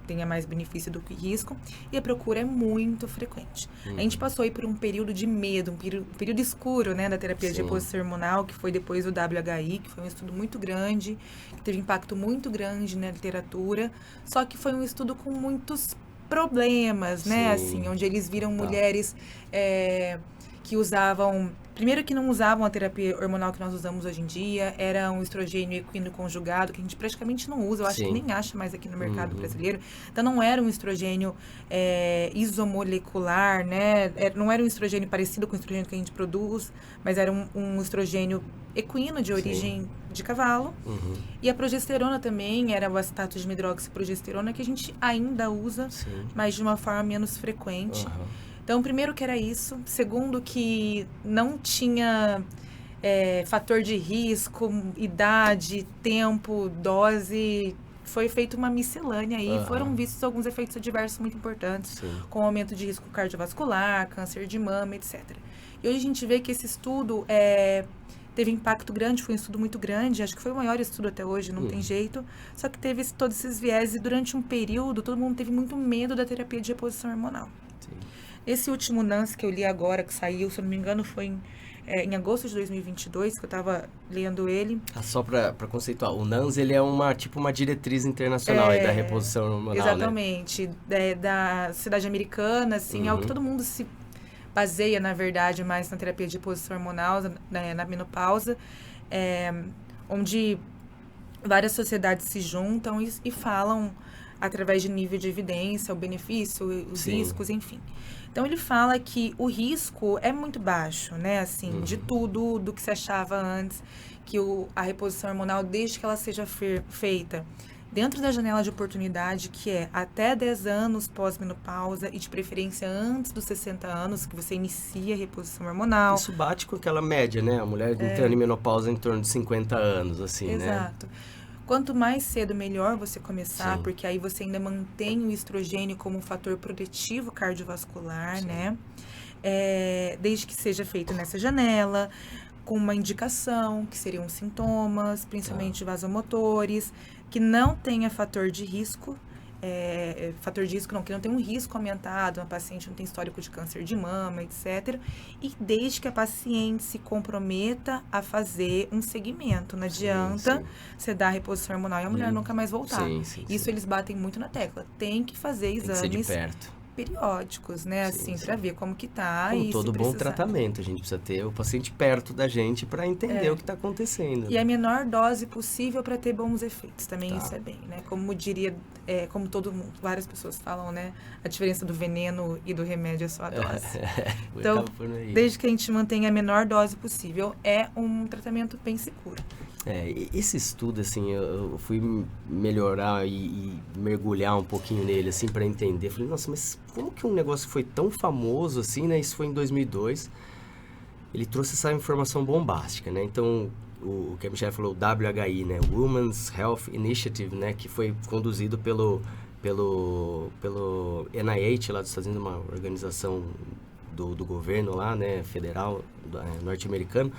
tenha mais benefício do que risco, e a procura é muito frequente. A gente passou aí por um período de medo, um período escuro, né, da terapia de reposição hormonal, que foi depois do WHI, que foi um estudo muito grande, que teve impacto muito grande na literatura, só que foi um estudo com muitos problemas, né, assim, onde eles viram mulheres que usavam... Primeiro que não usavam a terapia hormonal que nós usamos hoje em dia, era um estrogênio equino conjugado, que a gente praticamente não usa, eu acho que nem acha mais aqui no mercado brasileiro. Então não era um estrogênio isomolecular, né? Não era um estrogênio parecido com o estrogênio que a gente produz, mas era um estrogênio equino de origem de cavalo. E a progesterona também era o acetato de hidroxiprogesterona, que a gente ainda usa, mas de uma forma menos frequente. Então, primeiro que era isso. Segundo que não tinha fator de risco, idade, tempo, dose. Foi feita uma miscelânea aí. Foram vistos alguns efeitos adversos muito importantes, com aumento de risco cardiovascular, câncer de mama, etc. E hoje a gente vê que esse estudo teve impacto grande, foi um estudo muito grande, acho que foi o maior estudo até hoje, não tem jeito. Só que teve todos esses viés e durante um período todo mundo teve muito medo da terapia de reposição hormonal. Esse último NANS que eu li agora, que saiu, se eu não me engano, foi em agosto de 2022, que eu estava lendo ele. Só para conceituar, o NANS ele é uma diretriz internacional da reposição hormonal, exatamente, né? Da sociedade americana, assim, é o que todo mundo se baseia, na verdade, mais na terapia de reposição hormonal, na menopausa, onde várias sociedades se juntam e falam através de nível de evidência, o benefício, os riscos, enfim. Então, ele fala que o risco é muito baixo, né? Assim, de tudo, do que se achava antes, que a reposição hormonal, desde que ela seja feita dentro da janela de oportunidade, que é até 10 anos pós-menopausa e, de preferência, antes dos 60 anos, que você inicia a reposição hormonal. Isso bate com aquela média, né? A mulher entrando em menopausa em torno de 50 anos, assim, né? Exato. Quanto mais cedo, melhor você começar, porque aí você ainda mantém o estrogênio como um fator protetivo cardiovascular, né? Desde que seja feito nessa janela, com uma indicação, que seriam sintomas, principalmente vasomotores, que não tenha fator de risco, que não tem um risco aumentado, uma paciente não tem histórico de câncer de mama, etc. E desde que a paciente se comprometa a fazer um segmento. Não adianta você dar reposição hormonal e a mulher nunca mais voltar. Isso eles batem muito na tecla. Tem que fazer exames tem que ser de perto. Periódicos, né? Assim, para ver como que tá. Como todo bom tratamento, a gente precisa ter o paciente perto da gente para entender o que está acontecendo. E a menor dose possível para ter bons efeitos. Também isso é bem, né? Como diria, como todo mundo, várias pessoas falam, né? A diferença do veneno e do remédio é só a dose. Então, desde que a gente mantenha a menor dose possível, é um tratamento bem seguro. Esse estudo, assim, eu fui melhorar e mergulhar um pouquinho nele, assim, para entender. Falei, nossa, mas como que um negócio foi tão famoso, assim, né? Isso foi em 2002. Ele trouxe essa informação bombástica, né? Então, o que a Michelle falou, o WHI, né? Women's Health Initiative, né? Que foi conduzido pelo NIH, lá dos Estados Unidos, uma organização do governo lá, né? Federal, norte-americano.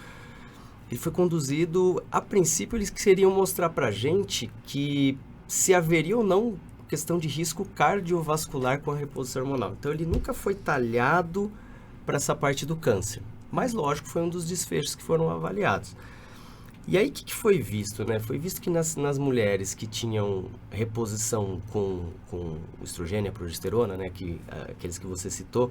Ele foi conduzido, a princípio eles queriam mostrar pra gente que se haveria ou não questão de risco cardiovascular com a reposição hormonal. Então, ele nunca foi talhado para essa parte do câncer. Mas, lógico, foi um dos desfechos que foram avaliados. E aí, o que foi visto, né? Foi visto que nas mulheres que tinham reposição com o estrogênio e a progesterona, né? Aqueles que você citou,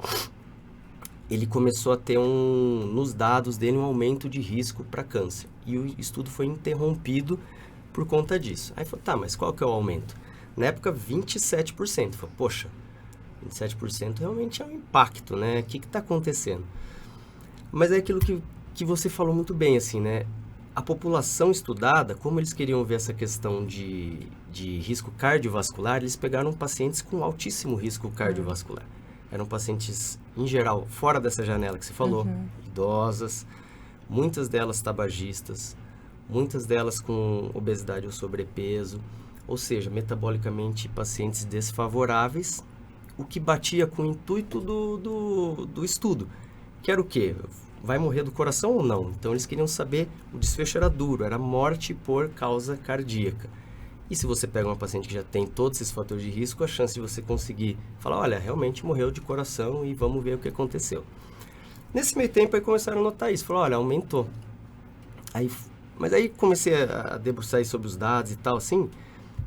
ele começou a ter nos dados dele um aumento de risco para câncer. E o estudo foi interrompido por conta disso. Aí falou, tá, mas qual que é o aumento? Na época, 27%. Falei, poxa, 27% realmente é um impacto, né? O que está acontecendo? Mas é aquilo que você falou muito bem, assim, né? A população estudada, como eles queriam ver essa questão de risco cardiovascular, eles pegaram pacientes com altíssimo risco cardiovascular. Eram pacientes, em geral, fora dessa janela que você falou, idosas, muitas delas tabagistas, muitas delas com obesidade ou sobrepeso, ou seja, metabolicamente pacientes desfavoráveis, o que batia com o intuito do estudo, que era o quê? Vai morrer do coração ou não? Então, eles queriam saber, o desfecho era duro, era morte por causa cardíaca. E se você pega uma paciente que já tem todos esses fatores de risco, a chance de você conseguir falar, olha, realmente morreu de coração e vamos ver o que aconteceu. Nesse meio tempo, aí começaram a notar isso, falaram, olha, aumentou. Mas aí comecei a debruçar sobre os dados e tal, assim,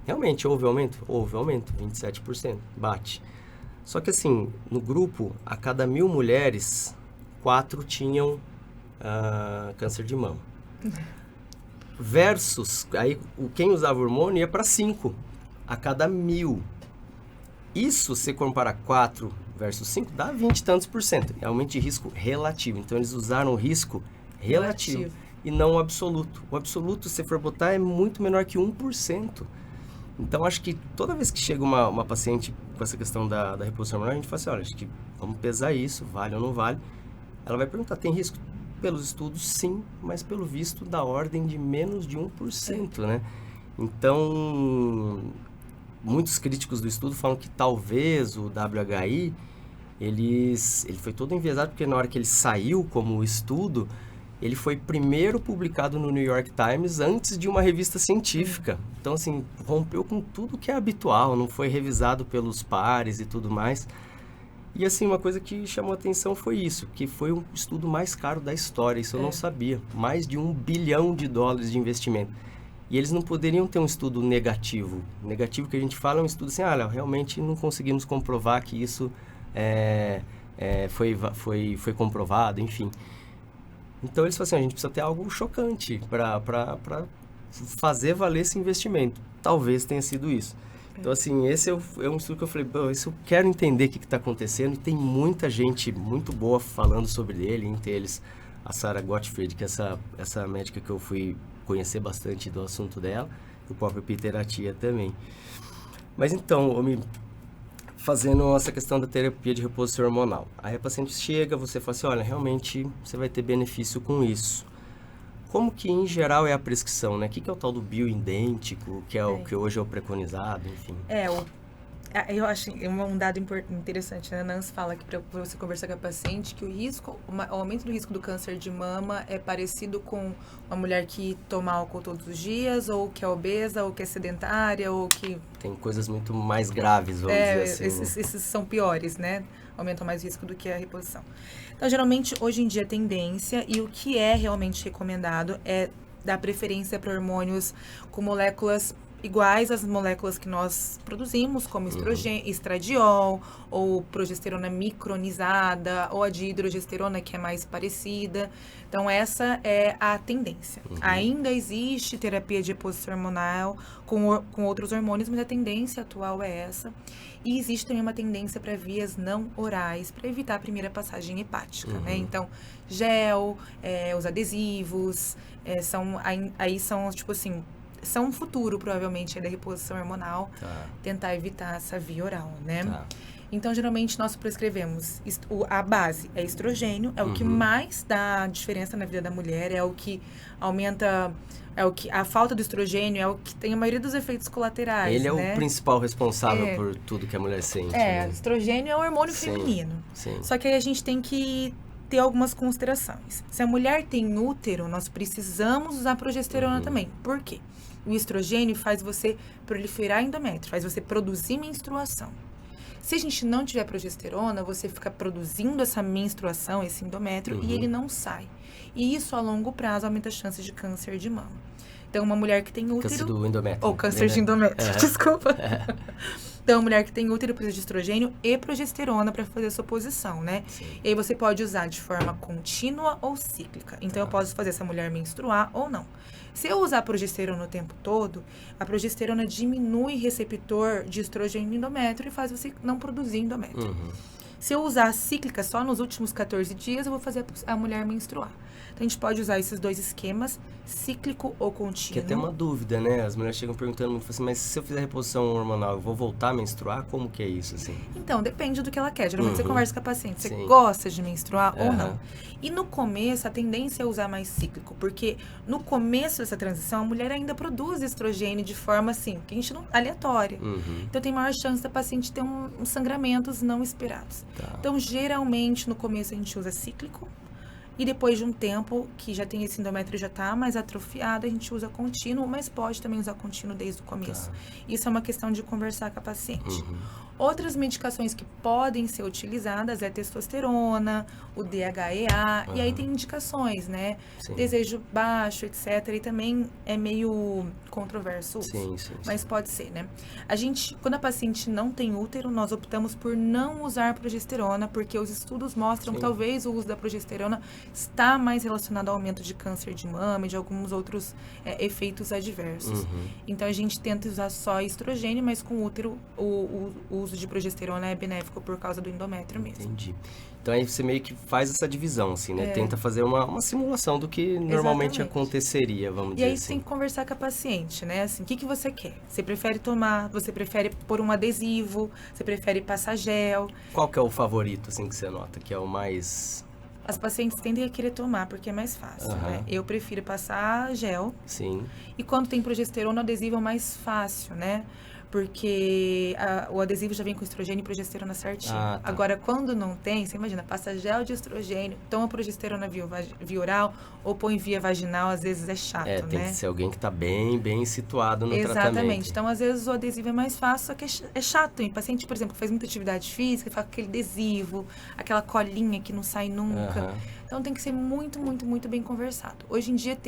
realmente houve aumento? Houve aumento, 27%, bate. Só que assim, no grupo, a cada 1.000 mulheres, 4 tinham câncer de mama. Versus, aí quem usava hormônio ia para 5 a cada 1.000. Isso, se comparar 4 versus 5, dá 20 e tantos %. É aumento de risco relativo. Então, eles usaram o risco relativo e não o absoluto. O absoluto, se for botar, é muito menor que 1%. Então, acho que toda vez que chega uma paciente com essa questão da reposição hormonal, a gente fala assim, olha, acho que vamos pesar isso, vale ou não vale. Ela vai perguntar, tem risco? Pelos estudos, sim, mas pelo visto da ordem de menos de 1%, né? Então, muitos críticos do estudo falam que talvez o WHI, ele foi todo enviesado, porque na hora que ele saiu como estudo, ele foi primeiro publicado no New York Times antes de uma revista científica. Então, assim, rompeu com tudo que é habitual, não foi revisado pelos pares e tudo mais. E assim, uma coisa que chamou a atenção foi isso, que foi o estudo mais caro da história, isso eu não sabia. Mais de $1 bilhão de investimento. E eles não poderiam ter um estudo negativo. Negativo que a gente fala é um estudo assim, realmente não conseguimos comprovar que isso foi comprovado, enfim. Então eles falaram assim, a gente precisa ter algo chocante para fazer valer esse investimento. Talvez tenha sido isso. Então, assim, esse é um estudo que eu falei, isso eu quero entender o que está acontecendo, e tem muita gente muito boa falando sobre ele, entre eles a Sarah Gottfried, que é essa médica que eu fui conhecer bastante do assunto dela, e o próprio Peter Attia também. Mas então, fazendo essa questão da terapia de reposição hormonal, aí a paciente chega, você fala assim, olha, realmente você vai ter benefício com isso. Como que, em geral, é a prescrição, né? O que é o tal do bioidêntico, que é o que hoje é o preconizado, enfim? Eu acho um dado interessante, né? A Nancy fala que para você conversar com a paciente que o aumento do risco do câncer de mama é parecido com uma mulher que toma álcool todos os dias, ou que é obesa, ou que é sedentária, ou que... Tem coisas muito mais graves, vamos dizer assim. Esses são piores, né? Aumentam mais o risco do que a reposição. Então, geralmente, hoje em dia, a tendência e o que é realmente recomendado é dar preferência para hormônios com moléculas iguais às moléculas que nós produzimos, como estradiol, ou progesterona micronizada, ou a dihidrogesterona, que é mais parecida. Então, essa é a tendência. Ainda existe terapia de reposição hormonal com outros hormônios, mas a tendência atual é essa. E existe também uma tendência para vias não orais, para evitar a primeira passagem hepática, né? Então, gel, os adesivos, são, tipo assim, são um futuro, provavelmente, da reposição hormonal, tentar evitar essa via oral, né? Então, geralmente, nós prescrevemos, a base é estrogênio, é o que mais dá diferença na vida da mulher, é o que aumenta... a falta do estrogênio é o que tem a maioria dos efeitos colaterais, Ele é né? o principal responsável por tudo que a mulher sente. Né? Estrogênio é o hormônio feminino. Sim. Só que aí a gente tem que ter algumas considerações. Se a mulher tem útero, nós precisamos usar progesterona também. Por quê? o estrogênio faz você proliferar endométrio, faz você produzir menstruação. Se a gente não tiver progesterona, você fica produzindo essa menstruação, esse endométrio, e ele não sai. E isso, a longo prazo, aumenta a chance de câncer de mama. Então, uma mulher que tem útero... Câncer do endométrio. Ou câncer de endométrio, desculpa. Então, uma mulher que tem útero precisa de estrogênio e progesterona para fazer a sua posição, né? Sim. E aí você pode usar de forma contínua ou cíclica. Então, eu posso fazer essa mulher menstruar ou não. Se eu usar progesterona o tempo todo, a progesterona diminui receptor de estrogênio no endométrio e faz você não produzir endométrio. Se eu usar a cíclica só nos últimos 14 dias, eu vou fazer a mulher menstruar. Então, a gente pode usar esses dois esquemas, cíclico ou contínuo. Que até uma dúvida, né? As mulheres chegam perguntando muito assim, mas se eu fizer reposição hormonal, eu vou voltar a menstruar? Como que é isso, assim? Então, depende do que ela quer. Geralmente você conversa com a paciente, você Sim. gosta de menstruar ou não. E no começo, a tendência é usar mais cíclico, porque no começo dessa transição, a mulher ainda produz estrogênio de forma, assim, que a gente não... aleatória. Então, tem maior chance da paciente ter uns sangramentos não esperados. Então, geralmente, no começo, a gente usa cíclico. E depois de um tempo que já tem esse endométrio já tá mais atrofiado, a gente usa contínuo, mas pode também usar contínuo desde o começo. Isso é uma questão de conversar com a paciente. Outras medicações que podem ser utilizadas é a testosterona, o DHEA, e aí tem indicações, né? Sim. Desejo baixo, etc. E também é meio controverso o uso, Sim. mas pode ser, né? A gente, quando a paciente não tem útero, nós optamos por não usar progesterona, porque os estudos mostram que talvez o uso da progesterona está mais relacionado ao aumento de câncer de mama e de alguns outros efeitos adversos. Então, a gente tenta usar só estrogênio, mas com útero, o uso de progesterona é benéfico por causa do endométrio mesmo. Entendi. Então, aí você meio que faz essa divisão, assim, né? Tenta fazer uma simulação do que normalmente aconteceria, vamos dizer assim. E aí você tem que conversar com a paciente, né? Assim, o que você quer? Você prefere tomar? Você prefere pôr um adesivo? Você prefere passar gel? Qual que é o favorito, assim, que você nota? Que é o mais... As pacientes tendem a querer tomar, porque é mais fácil, né? Eu prefiro passar gel. Sim. E quando tem progesterona, o adesivo é mais fácil, né? Porque o adesivo já vem com estrogênio e progesterona certinho. Agora, quando não tem, você imagina, passa gel de estrogênio, toma progesterona via oral ou põe via vaginal, às vezes é chato, né? Tem que ser alguém que está bem situado no tratamento. Exatamente. Então, às vezes, o adesivo é mais fácil, só que é chato. E paciente, por exemplo, que faz muita atividade física, faz aquele adesivo, aquela colinha que não sai nunca. Então, tem que ser muito, muito, muito bem conversado. Hoje em dia,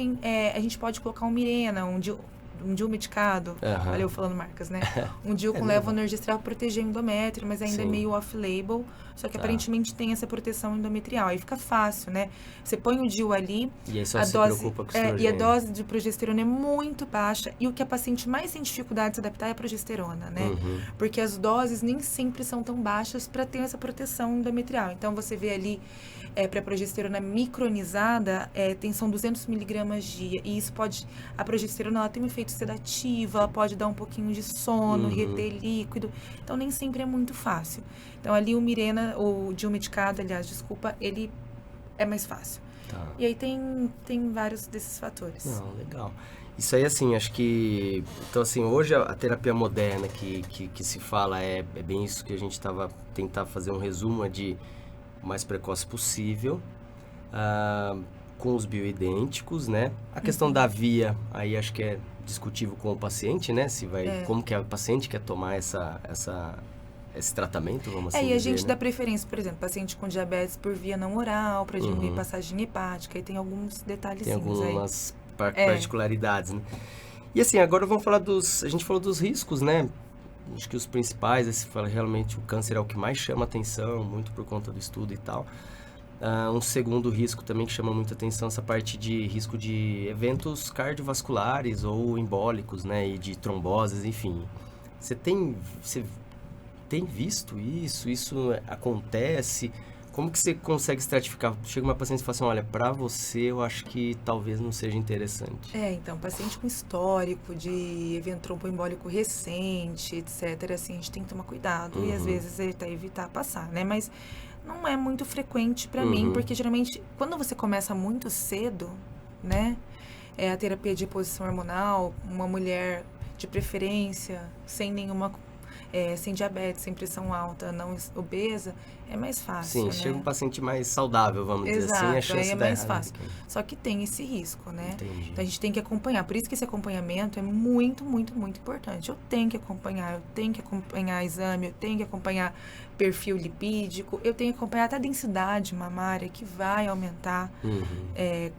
a gente pode colocar um Mirena, um DIU medicado, olha eu falando marcas, né? Um DIU com levonorgestrel para proteger o endométrio, mas ainda é meio off-label, só que aparentemente tem essa proteção endometrial. Aí fica fácil, né? Você põe o DIU ali, e aí só se preocupa com o estrogênio. E a dose de progesterona é muito baixa, e o que a paciente mais tem dificuldade de se adaptar é a progesterona, né? Porque as doses nem sempre são tão baixas para ter essa proteção endometrial. Então, você vê ali, para a progesterona micronizada, são 200 miligramas dia, e isso pode... A progesterona, ela tem um efeito sedativo, ela pode dar um pouquinho de sono, reter líquido, então nem sempre é muito fácil. Então, ali o Mirena, o DIU medicado, aliás, desculpa, ele é mais fácil. E aí tem vários desses fatores. Não, legal. Isso aí, assim, acho que... Então, assim, hoje a terapia moderna que se fala é bem isso que a gente estava tentar fazer um resumo de o mais precoce possível, com os bioidênticos, né? A questão da via, aí acho que é discutível com o paciente, né? Se vai, como que a paciente quer tomar esse tratamento, vamos assim dizer, e a dizer, gente né? dá preferência, por exemplo, paciente com diabetes por via não oral, para diminuir passagem hepática, e tem alguns detalhes tem aí. algumas particularidades, né? E assim, agora vamos falar a gente falou dos riscos, né? Acho que os principais, esse fala realmente o câncer é o que mais chama atenção, muito por conta do estudo e tal. Um segundo risco também que chama muita atenção, essa parte de risco de eventos cardiovasculares ou embólicos, né? E de tromboses, enfim. Você tem visto isso? Isso acontece? Como que você consegue estratificar? Chega uma paciente e fala assim, olha, pra você eu acho que talvez não seja interessante. Então, paciente com histórico de evento tromboembólico recente, etc., assim, a gente tem que tomar cuidado e às vezes até evitar passar, né? Mas não é muito frequente pra mim, porque geralmente quando você começa muito cedo, né? A terapia de reposição hormonal, uma mulher de preferência, sem nenhuma sem diabetes, sem pressão alta, não obesa, é mais fácil, Sim, né? chega um paciente mais saudável, vamos dizer assim, a Exato, chance aí é de dar mais errado fácil. pequena. Só que tem esse risco, né? Entendi. Então a gente tem que acompanhar. Por isso que esse acompanhamento é muito, muito, muito importante. Eu tenho que acompanhar exame, eu tenho que acompanhar perfil lipídico, eu tenho que acompanhar até a densidade mamária, que vai aumentar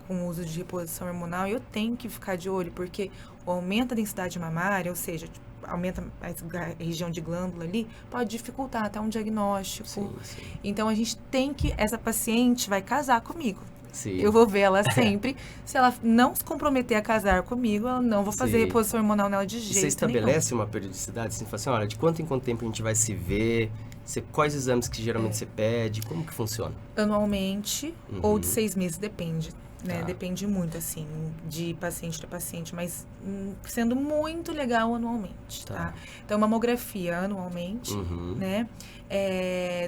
com o uso de reposição hormonal. Eu tenho que ficar de olho, porque o aumento da densidade mamária, ou seja, aumenta a região de glândula ali, pode dificultar até um diagnóstico. Sim, sim. Então, a gente tem que... Essa paciente vai casar comigo. Sim. Eu vou ver ela sempre. Se ela não se comprometer a casar comigo, eu não vou fazer Sim. reposição hormonal nela de E jeito você nenhum. estabelece uma periodicidade? Assim, fala assim, olha, de quanto em quanto tempo a gente vai se ver? Quais exames que geralmente você pede? Como que funciona? Anualmente ou de 6 meses, depende. Né? Tá. Depende muito, assim, de paciente para paciente, mas sendo muito legal anualmente, tá? Então, mamografia anualmente, né?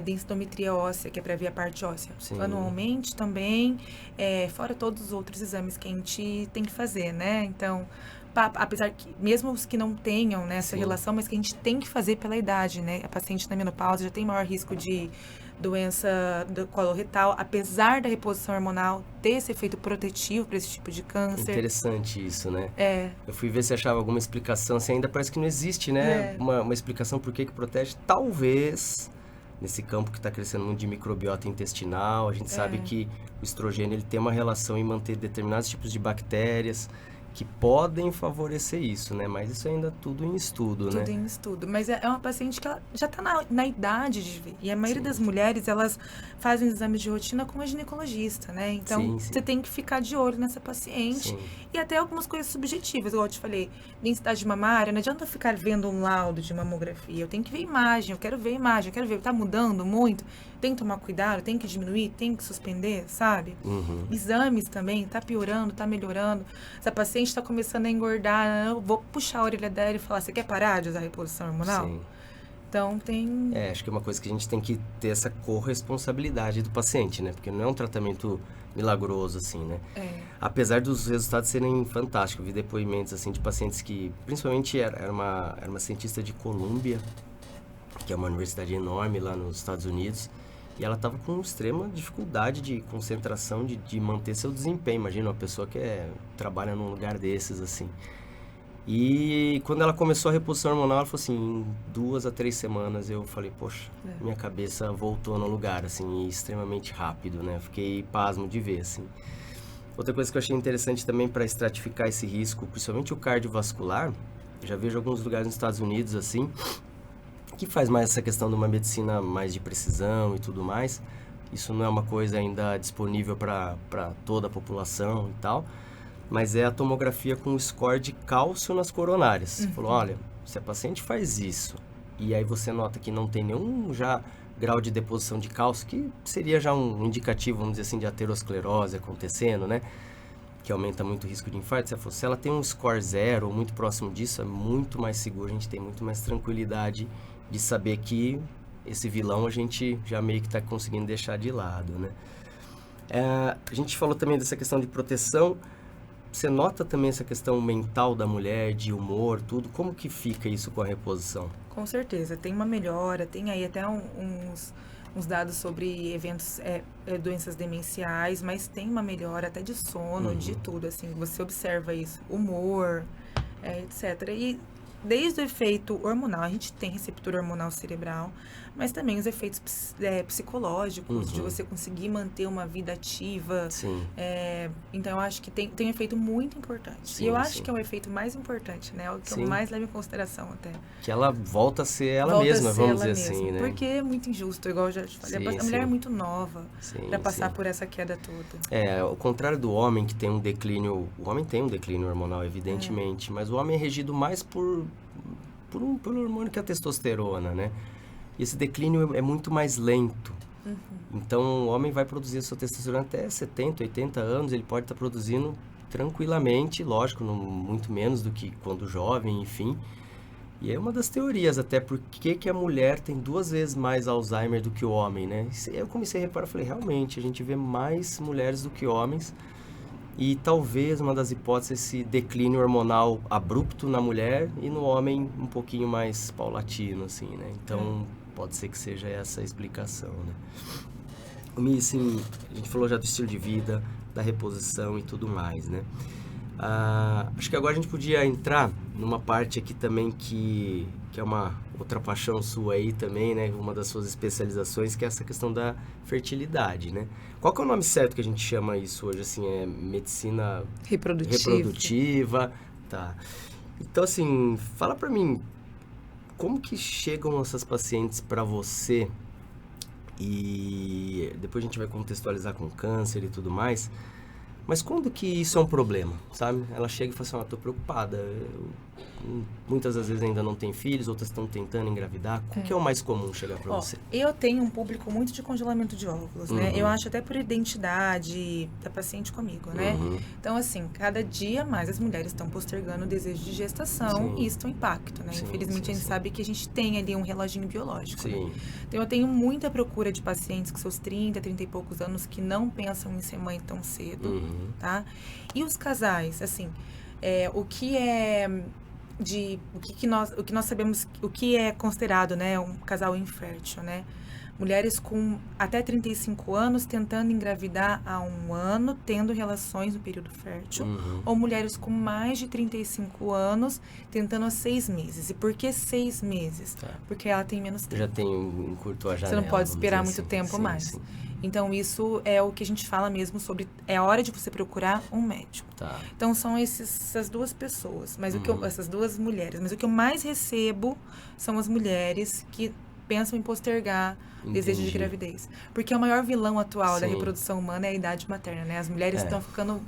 Densitometria óssea, que é para ver a parte óssea, Sim. anualmente também, fora todos os outros exames que a gente tem que fazer, né? Então, apesar que, mesmo os que não tenham, né, essa relação, mas que a gente tem que fazer pela idade, né? A paciente na menopausa já tem maior risco de doença do colo retal, apesar da reposição hormonal ter esse efeito protetivo para esse tipo de câncer. Interessante isso, né? É. Eu fui ver se achava alguma explicação, assim, ainda parece que não existe, né? Uma explicação por que protege. Talvez, nesse campo que está crescendo muito de microbiota intestinal, a gente sabe que o estrogênio ele tem uma relação em manter determinados tipos de bactérias que podem favorecer isso, né? Mas isso ainda tudo em estudo, né? Tudo em estudo. Mas é uma paciente que ela já está na idade de ver. E a maioria das mulheres, elas fazem exames de rotina com a ginecologista, né? Então, você tem que ficar de olho nessa paciente. Sim. E até algumas coisas subjetivas, igual eu te falei. Densidade mamária, não adianta ficar vendo um laudo de mamografia. Eu tenho que ver imagem, eu quero ver imagem, eu quero ver, tá mudando muito? Tem que tomar cuidado, tem que diminuir, tem que suspender, sabe? Exames também, tá piorando, tá melhorando. Essa paciente está começando a engordar, eu vou puxar a orelha dela e falar, você quer parar de usar reposição hormonal? Sim. Então, tem... acho que é uma coisa que a gente tem que ter essa corresponsabilidade do paciente, né? Porque não é um tratamento milagroso, assim, né? Apesar dos resultados serem fantásticos. Eu vi depoimentos, assim, de pacientes que... Principalmente era uma cientista de Colômbia, que é uma universidade enorme lá nos Estados Unidos, e ela estava com extrema dificuldade de concentração, de manter seu desempenho. Imagina uma pessoa que trabalha num lugar desses, assim. E quando ela começou a reposição hormonal, ela falou assim, em 2 a 3 semanas, eu falei, poxa, minha cabeça voltou no lugar, assim, extremamente rápido, né? Fiquei pasmo de ver, assim. Outra coisa que eu achei interessante também para estratificar esse risco, principalmente o cardiovascular, já vejo alguns lugares nos Estados Unidos, assim, que faz mais essa questão de uma medicina mais de precisão e tudo mais. Isso não é uma coisa ainda disponível para toda a população e tal, mas é a tomografia com score de cálcio nas coronárias. Falou, olha, se a paciente faz isso e aí você nota que não tem nenhum já grau de deposição de cálcio, que seria já um indicativo, vamos dizer assim, de aterosclerose acontecendo, né? Que aumenta muito o risco de infarto. Você falou, se ela tem um score 0 ou muito próximo disso, é muito mais seguro, a gente tem muito mais tranquilidade de saber que esse vilão a gente já meio que está conseguindo deixar de lado, né? A gente falou também dessa questão de proteção. Você nota também essa questão mental da mulher, de humor, tudo? Como que fica isso com a reposição? Com certeza, tem uma melhora, tem aí até uns dados sobre eventos, doenças demenciais, mas tem uma melhora até de sono, de tudo, assim, você observa isso, humor, etc. E desde o efeito hormonal, a gente tem receptor hormonal cerebral, mas também os efeitos psicológicos, de você conseguir manter uma vida ativa. Sim. Então, eu acho que tem um efeito muito importante. Sim, e eu acho que é o efeito mais importante, né? O que eu mais levo em consideração até. Que ela volta a ser ela mesma, vamos dizer assim, né? Porque é muito injusto, igual eu já te falei. A mulher é muito nova para passar por essa queda toda. Ao contrário do homem que tem um declínio... O homem tem um declínio hormonal, evidentemente, mas o homem é regido mais pelo hormônio que é a testosterona, né? E esse declínio é muito mais lento. Então, o homem vai produzir a sua testosterona até 70, 80 anos, ele pode estar produzindo tranquilamente, lógico, muito menos do que quando jovem, enfim. E é uma das teorias até por que a mulher tem 2 vezes mais Alzheimer do que o homem, né? Eu comecei a reparar, falei, realmente, a gente vê mais mulheres do que homens. E talvez uma das hipóteses esse declínio hormonal abrupto na mulher e no homem um pouquinho mais paulatino, assim, né? Então, pode ser que seja essa a explicação, né? Mi, assim, a gente falou já do estilo de vida, da reposição e tudo mais, né? Acho que agora a gente podia entrar numa parte aqui também que é uma outra paixão sua aí também, né? Uma das suas especializações, que é essa questão da fertilidade, né? Qual que é o nome certo que a gente chama isso hoje, assim? É medicina reprodutiva, tá? Então, assim, fala pra mim, como que chegam essas pacientes pra você? E depois a gente vai contextualizar com câncer e tudo mais. Mas quando que isso é um problema, sabe? Ela chega e fala assim, tô preocupada. Muitas das vezes ainda não tem filhos, outras estão tentando engravidar. Qual que é o mais comum chegar pra você? Eu tenho um público muito de congelamento de óvulos, né? Eu acho até por identidade da paciente comigo, né? Então, assim, cada dia mais as mulheres estão postergando o desejo de gestação e isso tem um impacto, né? Infelizmente, a gente sabe que a gente tem ali um reloginho biológico, né? Então, eu tenho muita procura de pacientes com seus 30 e poucos anos que não pensam em ser mãe tão cedo, tá? E os casais, assim, o que nós sabemos, o que é considerado, né, um casal infértil, né? Mulheres com até 35 anos tentando engravidar há 1 ano, tendo relações no período fértil, ou mulheres com mais de 35 anos tentando há 6 meses. E por que 6 meses? Porque ela tem menos tempo. Já tem encurtou a janela. Você não pode esperar muito tempo mais. Sim. Então, isso é o que a gente fala mesmo sobre... É a hora de você procurar um médico. Tá. Então, são essas duas pessoas, mas essas duas mulheres. Mas o que eu mais recebo são as mulheres que pensam em postergar o desejo de gravidez. Porque o maior vilão atual da reprodução humana é a idade materna, né? As mulheres estão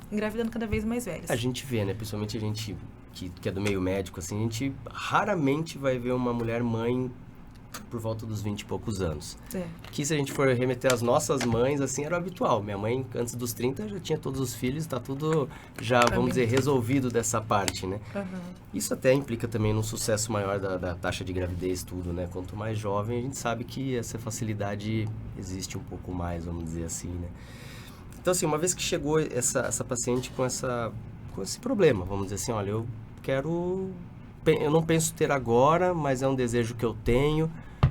engravidando cada vez mais velhas. A gente vê, né? Principalmente a gente que é do meio médico, assim, a gente raramente vai ver uma mulher mãe por volta dos 20 e poucos anos. Que se a gente for remeter às nossas mães, assim, era o habitual. Minha mãe, antes dos 30, já tinha todos os filhos, tá tudo já, vamos dizer, resolvido dessa parte, né? Isso até implica também num sucesso maior da taxa de gravidez, tudo, né? Quanto mais jovem, a gente sabe que essa facilidade existe um pouco mais, vamos dizer assim, né? Então, assim, uma vez que chegou essa paciente com esse problema, vamos dizer assim, olha, eu não penso ter agora, mas é um desejo que eu tenho.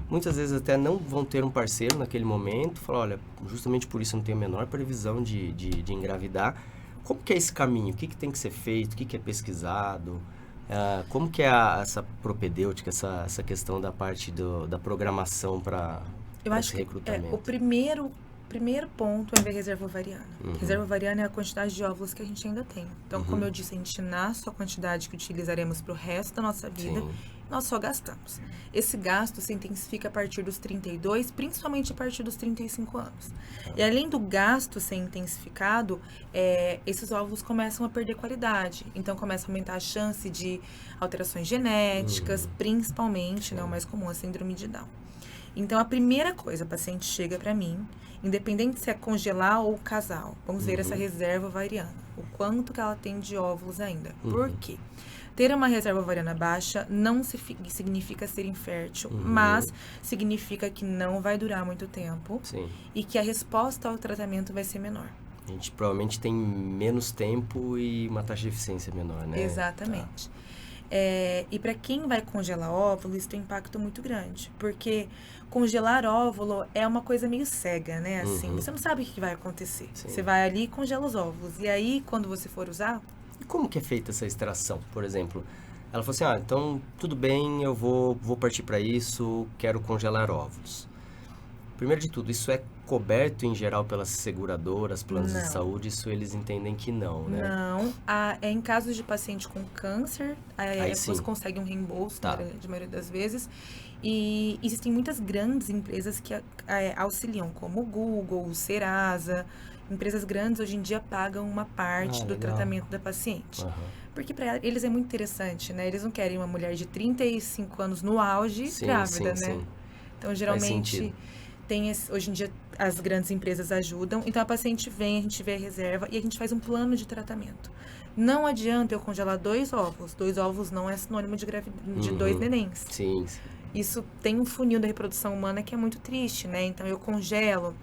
Muitas vezes até não vão ter um parceiro naquele momento. Falar, olha, justamente por isso eu não tenho a menor previsão de engravidar. Como que é esse caminho? O que tem que ser feito? O que é pesquisado? Como que é essa propedêutica, essa questão da parte da programação para esse recrutamento? O primeiro ponto é ver reserva ovariana. Reserva ovariana é a quantidade de óvulos que a gente ainda tem. Então, como eu disse, a gente nasce a quantidade que utilizaremos para o resto da nossa vida, nós só gastamos. Esse gasto se intensifica a partir dos 32, principalmente a partir dos 35 anos. E além do gasto ser intensificado, esses óvulos começam a perder qualidade. Então, começa a aumentar a chance de alterações genéticas, principalmente, né, o mais comum, a síndrome de Down. Então, a primeira coisa, a paciente chega para mim, independente se é congelar ou casal, vamos ver essa reserva ovariana, o quanto que ela tem de óvulos ainda. Por quê? Ter uma reserva ovariana baixa não significa ser infértil, mas significa que não vai durar muito tempo e que a resposta ao tratamento vai ser menor. A gente provavelmente tem menos tempo e uma taxa de eficiência menor, né? Exatamente. E para quem vai congelar óvulo, isso tem um impacto muito grande, porque congelar óvulo é uma coisa meio cega, né? Assim, você não sabe o que vai acontecer. Você vai ali e congela os óvulos. E aí, quando você for usar... E como que é feita essa extração, por exemplo? Ela falou assim, então, tudo bem, eu vou partir para isso, quero congelar óvulos. Primeiro de tudo, isso é coberto em geral pelas seguradoras, planos de saúde? Isso eles entendem que não, né? Não. Em casos de paciente com câncer, aí você consegue um reembolso, na maioria das vezes. E existem muitas grandes empresas que auxiliam, como o Google, o Serasa. Empresas grandes hoje em dia pagam uma parte do tratamento da paciente. Porque para eles é muito interessante, né? Eles não querem uma mulher de 35 anos no auge grávida, né? Então, geralmente, hoje em dia as grandes empresas ajudam. Então, a paciente vem, a gente vê a reserva e a gente faz um plano de tratamento. Não adianta eu congelar 2 óvulos. 2 óvulos não é sinônimo de 2 nenéns. Sim. Isso tem um funil da reprodução humana que é muito triste, né? Então, eu congelo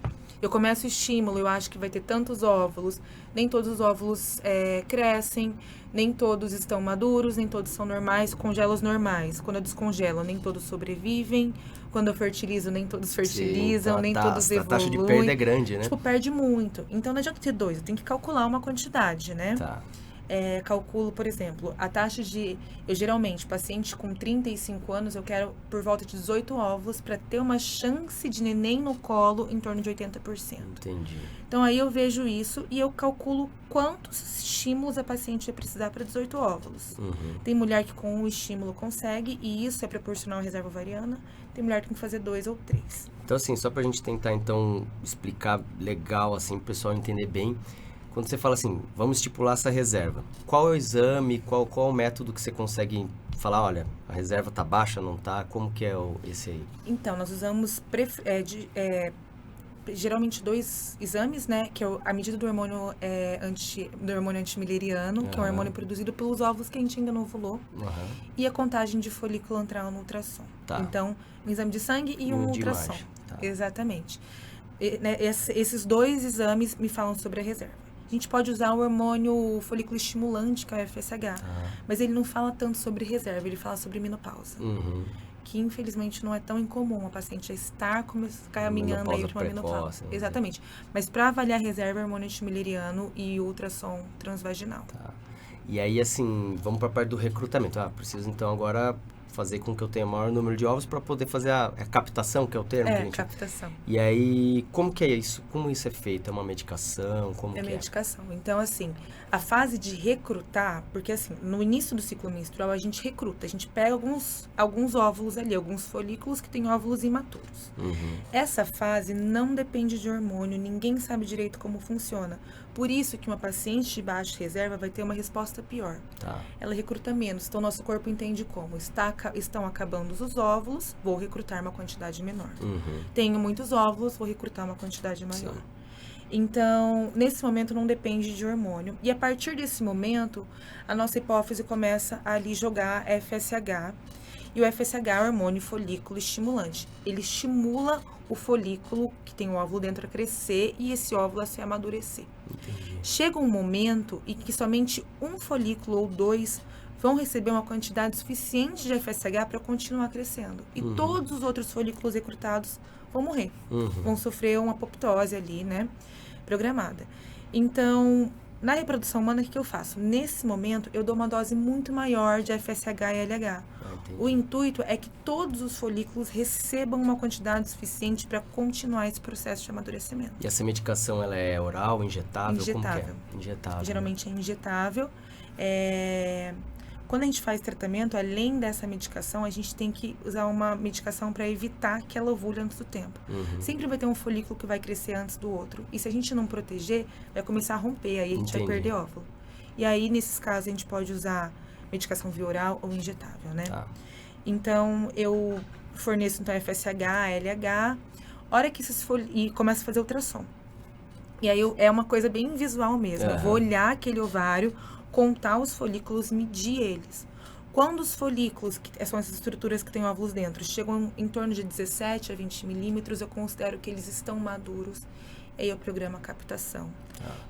Eu começo o estímulo, eu acho que vai ter tantos óvulos, nem todos os óvulos crescem, nem todos estão maduros, nem todos são normais, congelo os normais. Quando eu descongelo, nem todos sobrevivem. Quando eu fertilizo, nem todos fertilizam, Sim, nem todos evoluem. A taxa de perda é grande, né? Tipo, perde muito. Então, não adianta ter 2, eu tenho que calcular uma quantidade, né? Tá. Calculo, por exemplo, a taxa de... Eu, geralmente, paciente com 35 anos, eu quero por volta de 18 óvulos para ter uma chance de neném no colo em torno de 80%. Entendi. Então, aí eu vejo isso e eu calculo quantos estímulos a paciente vai precisar para 18 óvulos. Uhum. Tem mulher que com um estímulo consegue, e isso é proporcional à reserva ovariana. Tem mulher que tem que fazer 2 ou 3. Então, assim, só pra gente tentar, então, explicar legal, assim, pro pessoal entender bem. Quando você fala assim, vamos estipular essa reserva, qual é o exame, qual o método que você consegue falar, olha, a reserva tá baixa, não tá? Como que é esse aí? Então, nós usamos geralmente 2 exames, né? Que é a medida do hormônio antimileriano, que é um hormônio produzido pelos óvulos que a gente ainda não ovulou, e a contagem de folículo antral no ultrassom. Tá. Então, um exame de sangue e um ultrassom. Tá. Exatamente. Esses 2 exames me falam sobre a reserva. A gente pode usar o hormônio folículo estimulante, que é o FSH, mas ele não fala tanto sobre reserva, ele fala sobre menopausa. Uhum. Que infelizmente não é tão incomum a paciente já estar caminhando aí para uma menopausa. Exatamente. Mas para avaliar a reserva, é hormônio antimileriano e ultrassom transvaginal. Tá. E aí, assim, vamos para a parte do recrutamento. Preciso então agora fazer com que eu tenha o maior número de ovos para poder fazer a captação, que é o termo. Captação. E aí, como que é isso? Como isso é feito? É uma medicação? É medicação. Então, assim, a fase de recrutar, porque assim, no início do ciclo menstrual a gente recruta, a gente pega alguns óvulos ali, alguns folículos que têm óvulos imaturos. Uhum. Essa fase não depende de hormônio, ninguém sabe direito como funciona. Por isso que uma paciente de baixa reserva vai ter uma resposta pior. Tá. Ela recruta menos, então nosso corpo entende como estão acabando os óvulos, vou recrutar uma quantidade menor. Uhum. Tenho muitos óvulos, vou recrutar uma quantidade maior. Sim. Então, nesse momento não depende de hormônio. E a partir desse momento, a nossa hipófise começa a ali jogar FSH. E o FSH é o hormônio folículo estimulante. Ele estimula o folículo que tem o óvulo dentro a crescer e esse óvulo a se amadurecer. Entendi. Chega um momento em que somente um folículo ou 2 vão receber uma quantidade suficiente de FSH para continuar crescendo. E todos os outros folículos recrutados vão morrer. Vão sofrer uma apoptose ali, né? Programada. Então, na reprodução humana, o que eu faço? Nesse momento, eu dou uma dose muito maior de FSH e LH. O intuito é que todos os folículos recebam uma quantidade suficiente para continuar esse processo de amadurecimento. E essa medicação, ela é oral, injetável? Injetável. Como que é? Injetável. Geralmente é injetável. Quando a gente faz tratamento, além dessa medicação, a gente tem que usar uma medicação para evitar que ela ovule antes do tempo. Sempre vai ter um folículo que vai crescer antes do outro. E se a gente não proteger, vai começar a romper, aí a gente vai perder óvulo. E aí, nesses casos, a gente pode usar medicação via oral ou injetável, né? Tá. Então, eu forneço, então, FSH, LH, hora que e começo a fazer ultrassom. E aí, é uma coisa bem visual mesmo. Eu vou olhar aquele ovário, contar os folículos, medir eles. Quando os folículos, que são essas estruturas que têm óvulos dentro, chegam em torno de 17 a 20 milímetros, eu considero que eles estão maduros. Aí eu programo a captação,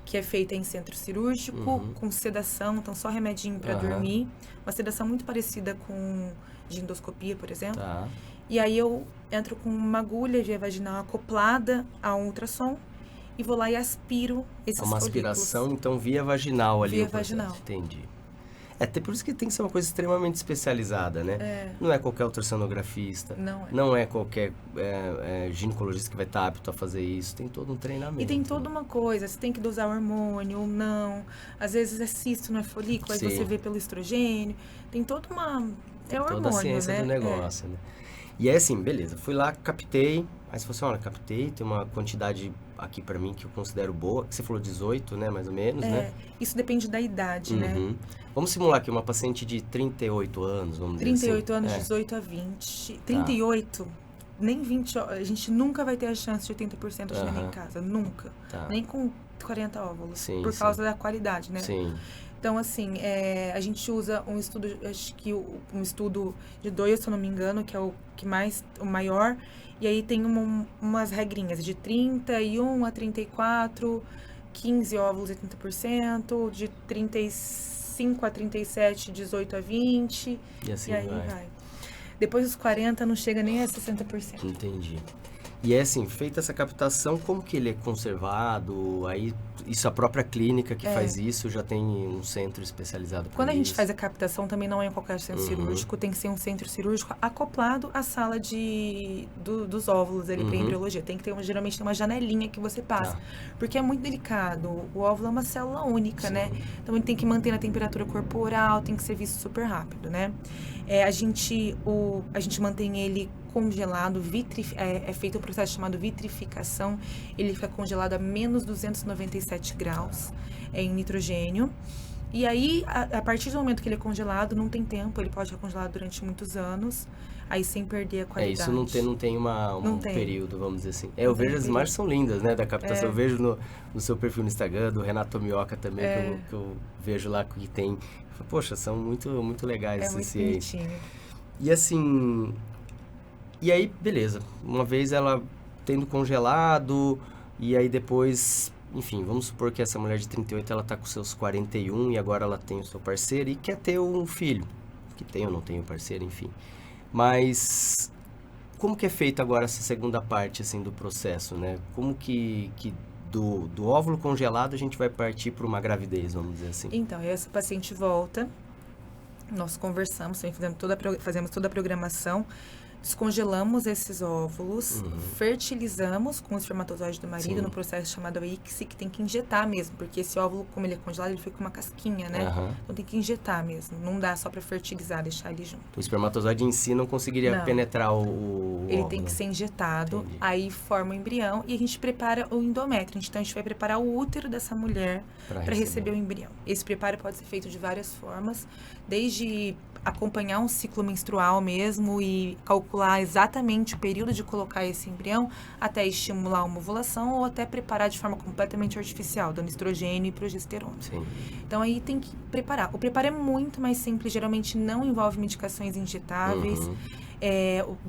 que é feita em centro cirúrgico, com sedação, então só remedinho para dormir. Uma sedação muito parecida com de endoscopia, por exemplo. E aí eu entro com uma agulha via vaginal acoplada a um ultrassom e vou lá e aspiro esses folículos. É uma aspiração, então, via vaginal ali. Via vaginal. Entendi. Até por isso que tem que ser uma coisa extremamente especializada, né? Não é qualquer ultrassonografista. Não é qualquer ginecologista que vai estar apto a fazer isso. Tem todo um treinamento. E tem toda uma coisa. Você tem que dosar hormônio ou não. Às vezes é cisto, não é folículo. Aí você vê pelo estrogênio. Tem toda uma... É hormônio, toda a ciência do negócio, né? E aí, assim, beleza. Fui lá, captei. Aí você falou assim, olha, captei. Tem uma quantidade aqui pra mim que eu considero boa. Você falou 18, né? Mais ou menos, né? Isso depende da idade, né? Vamos simular aqui uma paciente de 38 anos, vamos dizer assim. 38 anos, 18 a 20. 38, nem 20, a gente nunca vai ter a chance de 80% de neném em casa, nunca. Nem com 40 óvulos, por causa da qualidade, né? Então, assim, a gente usa um estudo, acho que um estudo de 2, se eu não me engano, que é o maior, e aí tem umas regrinhas de 31 a 34, 15 óvulos 80%, de 35 a 37, 18 a 20, E assim e aí vai. Depois dos 40 não chega nem a 60%. Entendi. E é assim, feita essa captação, como que ele é conservado? Aí, isso a própria clínica que faz isso já tem um centro especializado para Quando a gente isso? faz a captação, também não é em qualquer centro cirúrgico, tem que ser um centro cirúrgico acoplado à sala dos óvulos ali para embriologia. Tem que ter, geralmente, tem uma janelinha que você passa, porque é muito delicado. O óvulo é uma célula única, né? Então ele tem que manter na temperatura corporal, tem que ser visto super rápido, né? A gente mantém ele congelado, é feito um processo chamado vitrificação. Ele fica congelado a menos 297 graus em nitrogênio. E aí, a partir do momento que ele é congelado, não tem tempo, ele pode ficar congelado durante muitos anos, aí sem perder a qualidade. Isso não tem um período, vamos dizer assim. Eu vejo as imagens são lindas, né, da captação. Eu vejo no seu perfil no Instagram, do Renato Mioca também, que eu vejo lá que tem. Poxa, são muito, muito legais esses ciências. Bonitinho. E assim... E aí, beleza. Uma vez ela tendo congelado, e aí depois... Enfim, vamos supor que essa mulher de 38, ela tá com seus 41 e agora ela tem o seu parceiro e quer ter um filho. Que tem ou não tem um parceiro, enfim. Mas como que é feito agora essa segunda parte, assim, do processo, né? Como que do óvulo congelado a gente vai partir para uma gravidez, vamos dizer assim? Então, essa paciente volta, nós conversamos, fazemos toda a programação, descongelamos esses óvulos, fertilizamos com o espermatozoide do marido no processo chamado ICSI, que tem que injetar mesmo, porque esse óvulo, como ele é congelado, ele fica com uma casquinha, né? Então tem que injetar mesmo, não dá só para fertilizar, deixar ele junto. O espermatozoide em si não conseguiria penetrar o ele óvulo. tem que ser injetado, Entendi. aí forma o embrião e a gente prepara o endométrio. Então a gente vai preparar o útero dessa mulher para receber o embrião. Esse preparo pode ser feito de várias formas, desde acompanhar um ciclo menstrual mesmo e calcular exatamente o período de colocar esse embrião, até estimular uma ovulação ou até preparar de forma completamente artificial, dando estrogênio e progesterona. Sim. Então aí tem que preparar. O preparo é muito mais simples, geralmente não envolve medicações injetáveis,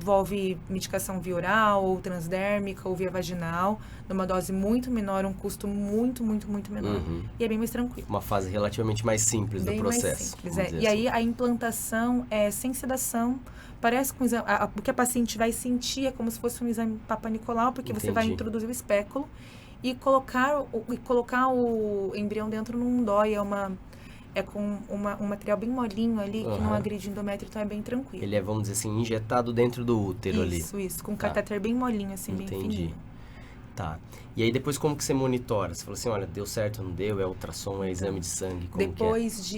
envolve medicação via oral, ou transdérmica, ou via vaginal, numa dose muito menor, um custo muito, muito, muito menor. E é bem mais tranquilo. Uma fase relativamente mais simples do processo. Mais simples, E aí a implantação é sem sedação, parece com o que a paciente vai sentir é como se fosse um exame Papa Nicolau, porque você vai introduzir o espéculo e colocar o embrião dentro não dói, é com um material bem molinho ali, que não agride o endométrio, então é bem tranquilo. Ele é, vamos dizer assim, injetado dentro do útero ali. Isso, com catéter bem molinho, assim, bem fininho. Tá. E aí depois como que você monitora? Você falou assim, olha, deu certo, não deu? É ultrassom, é exame de sangue? Como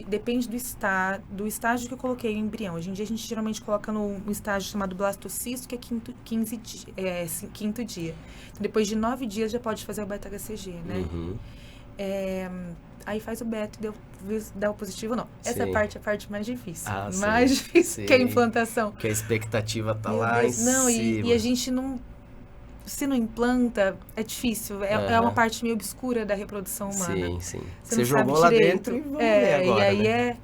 Depende do estágio que eu coloquei o embrião. Hoje em dia a gente geralmente coloca no estágio chamado blastocisto, que é quinto dia. Então, depois de 9 dias já pode fazer o beta-HCG, né? Aí faz o beta e dá o positivo ou não. Essa parte é a parte mais difícil. Mais difícil que a implantação. Porque a expectativa tá lá em cima. E a gente não... Se não implanta, é difícil. É uma parte meio obscura da reprodução humana. Sim. Você jogou lá dentro e vamos ver agora, e aí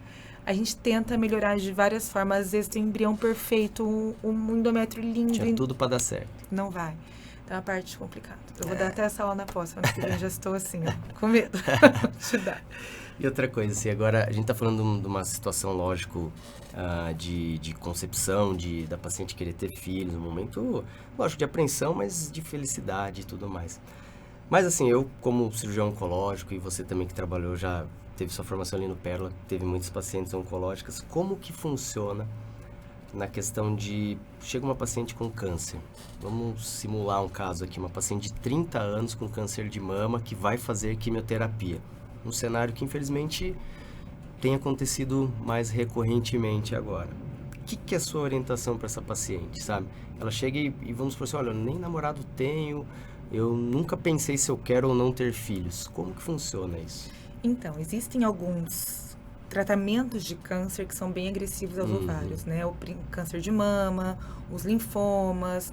a gente tenta melhorar de várias formas. Às vezes tem um embrião perfeito, um endométrio lindo. Tinha tudo para dar certo. Não vai. Então é uma parte complicada. Eu vou dar até essa aula na pós, mas eu já estou assim, ó, com medo de dar. E outra coisa, assim, agora a gente está falando de uma situação, lógico, de concepção, da paciente querer ter filhos, um momento, lógico, de apreensão, mas de felicidade e tudo mais. Mas assim, eu como cirurgião oncológico e você também que trabalhou, já teve sua formação ali no Pérola, teve muitas pacientes oncológicas, como que funciona na questão de... Chega uma paciente com câncer, vamos simular um caso aqui, uma paciente de 30 anos com câncer de mama que vai fazer quimioterapia. Um cenário que, infelizmente, tem acontecido mais recorrentemente agora. O que é a sua orientação para essa paciente, sabe? Ela chega e vamos por assim, olha, eu nem namorado tenho, eu nunca pensei se eu quero ou não ter filhos. Como que funciona isso? Então, existem alguns tratamentos de câncer que são bem agressivos aos ovários, né? O câncer de mama, os linfomas,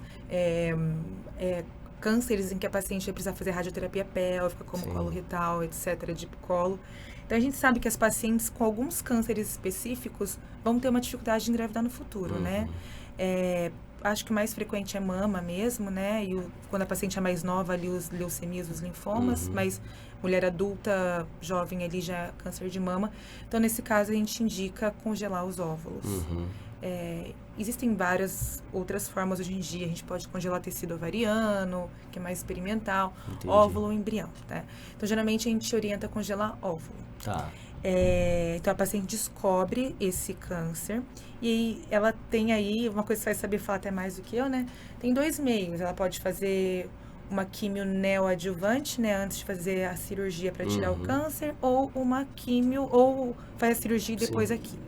cânceres em que a paciente vai precisar fazer radioterapia pélvica, como Sim. colo retal, etc., de colo. Então, a gente sabe que as pacientes com alguns cânceres específicos vão ter uma dificuldade de engravidar no futuro, né? Acho que o mais frequente é mama mesmo, né? E quando a paciente é mais nova, ali os leucemias, os linfomas, mas mulher adulta, jovem ali já é câncer de mama. Então, nesse caso, a gente indica congelar os óvulos. Existem várias outras formas hoje em dia. A gente pode congelar tecido ovariano, que é mais experimental, óvulo ou embrião, tá? Então, geralmente, a gente orienta a congelar óvulo. Tá. Então, a paciente descobre esse câncer e ela tem aí, uma coisa que você vai saber falar até mais do que eu, né? Tem 2 meios. Ela pode fazer uma quimio neoadjuvante, né? Antes de fazer a cirurgia para tirar o câncer, ou uma quimio, ou faz a cirurgia e depois a quimio.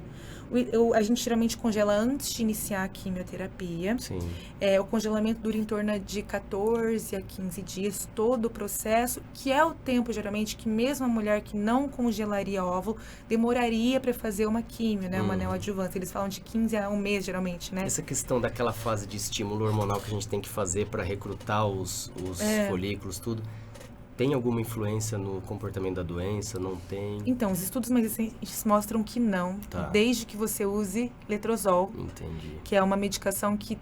A gente geralmente congela antes de iniciar a quimioterapia. Sim. O congelamento dura em torno de 14 a 15 dias, todo o processo, que é o tempo, geralmente, que mesmo a mulher que não congelaria óvulo, demoraria para fazer uma quimio, né? Uma neoadjuvância. Eles falam de 15 a 1 mês, geralmente, né? Essa questão daquela fase de estímulo hormonal que a gente tem que fazer para recrutar os folículos, tudo, tem alguma influência no comportamento da doença? Não tem? Então, os estudos mais recentes mostram que não, desde que você use letrozol, que é uma medicação que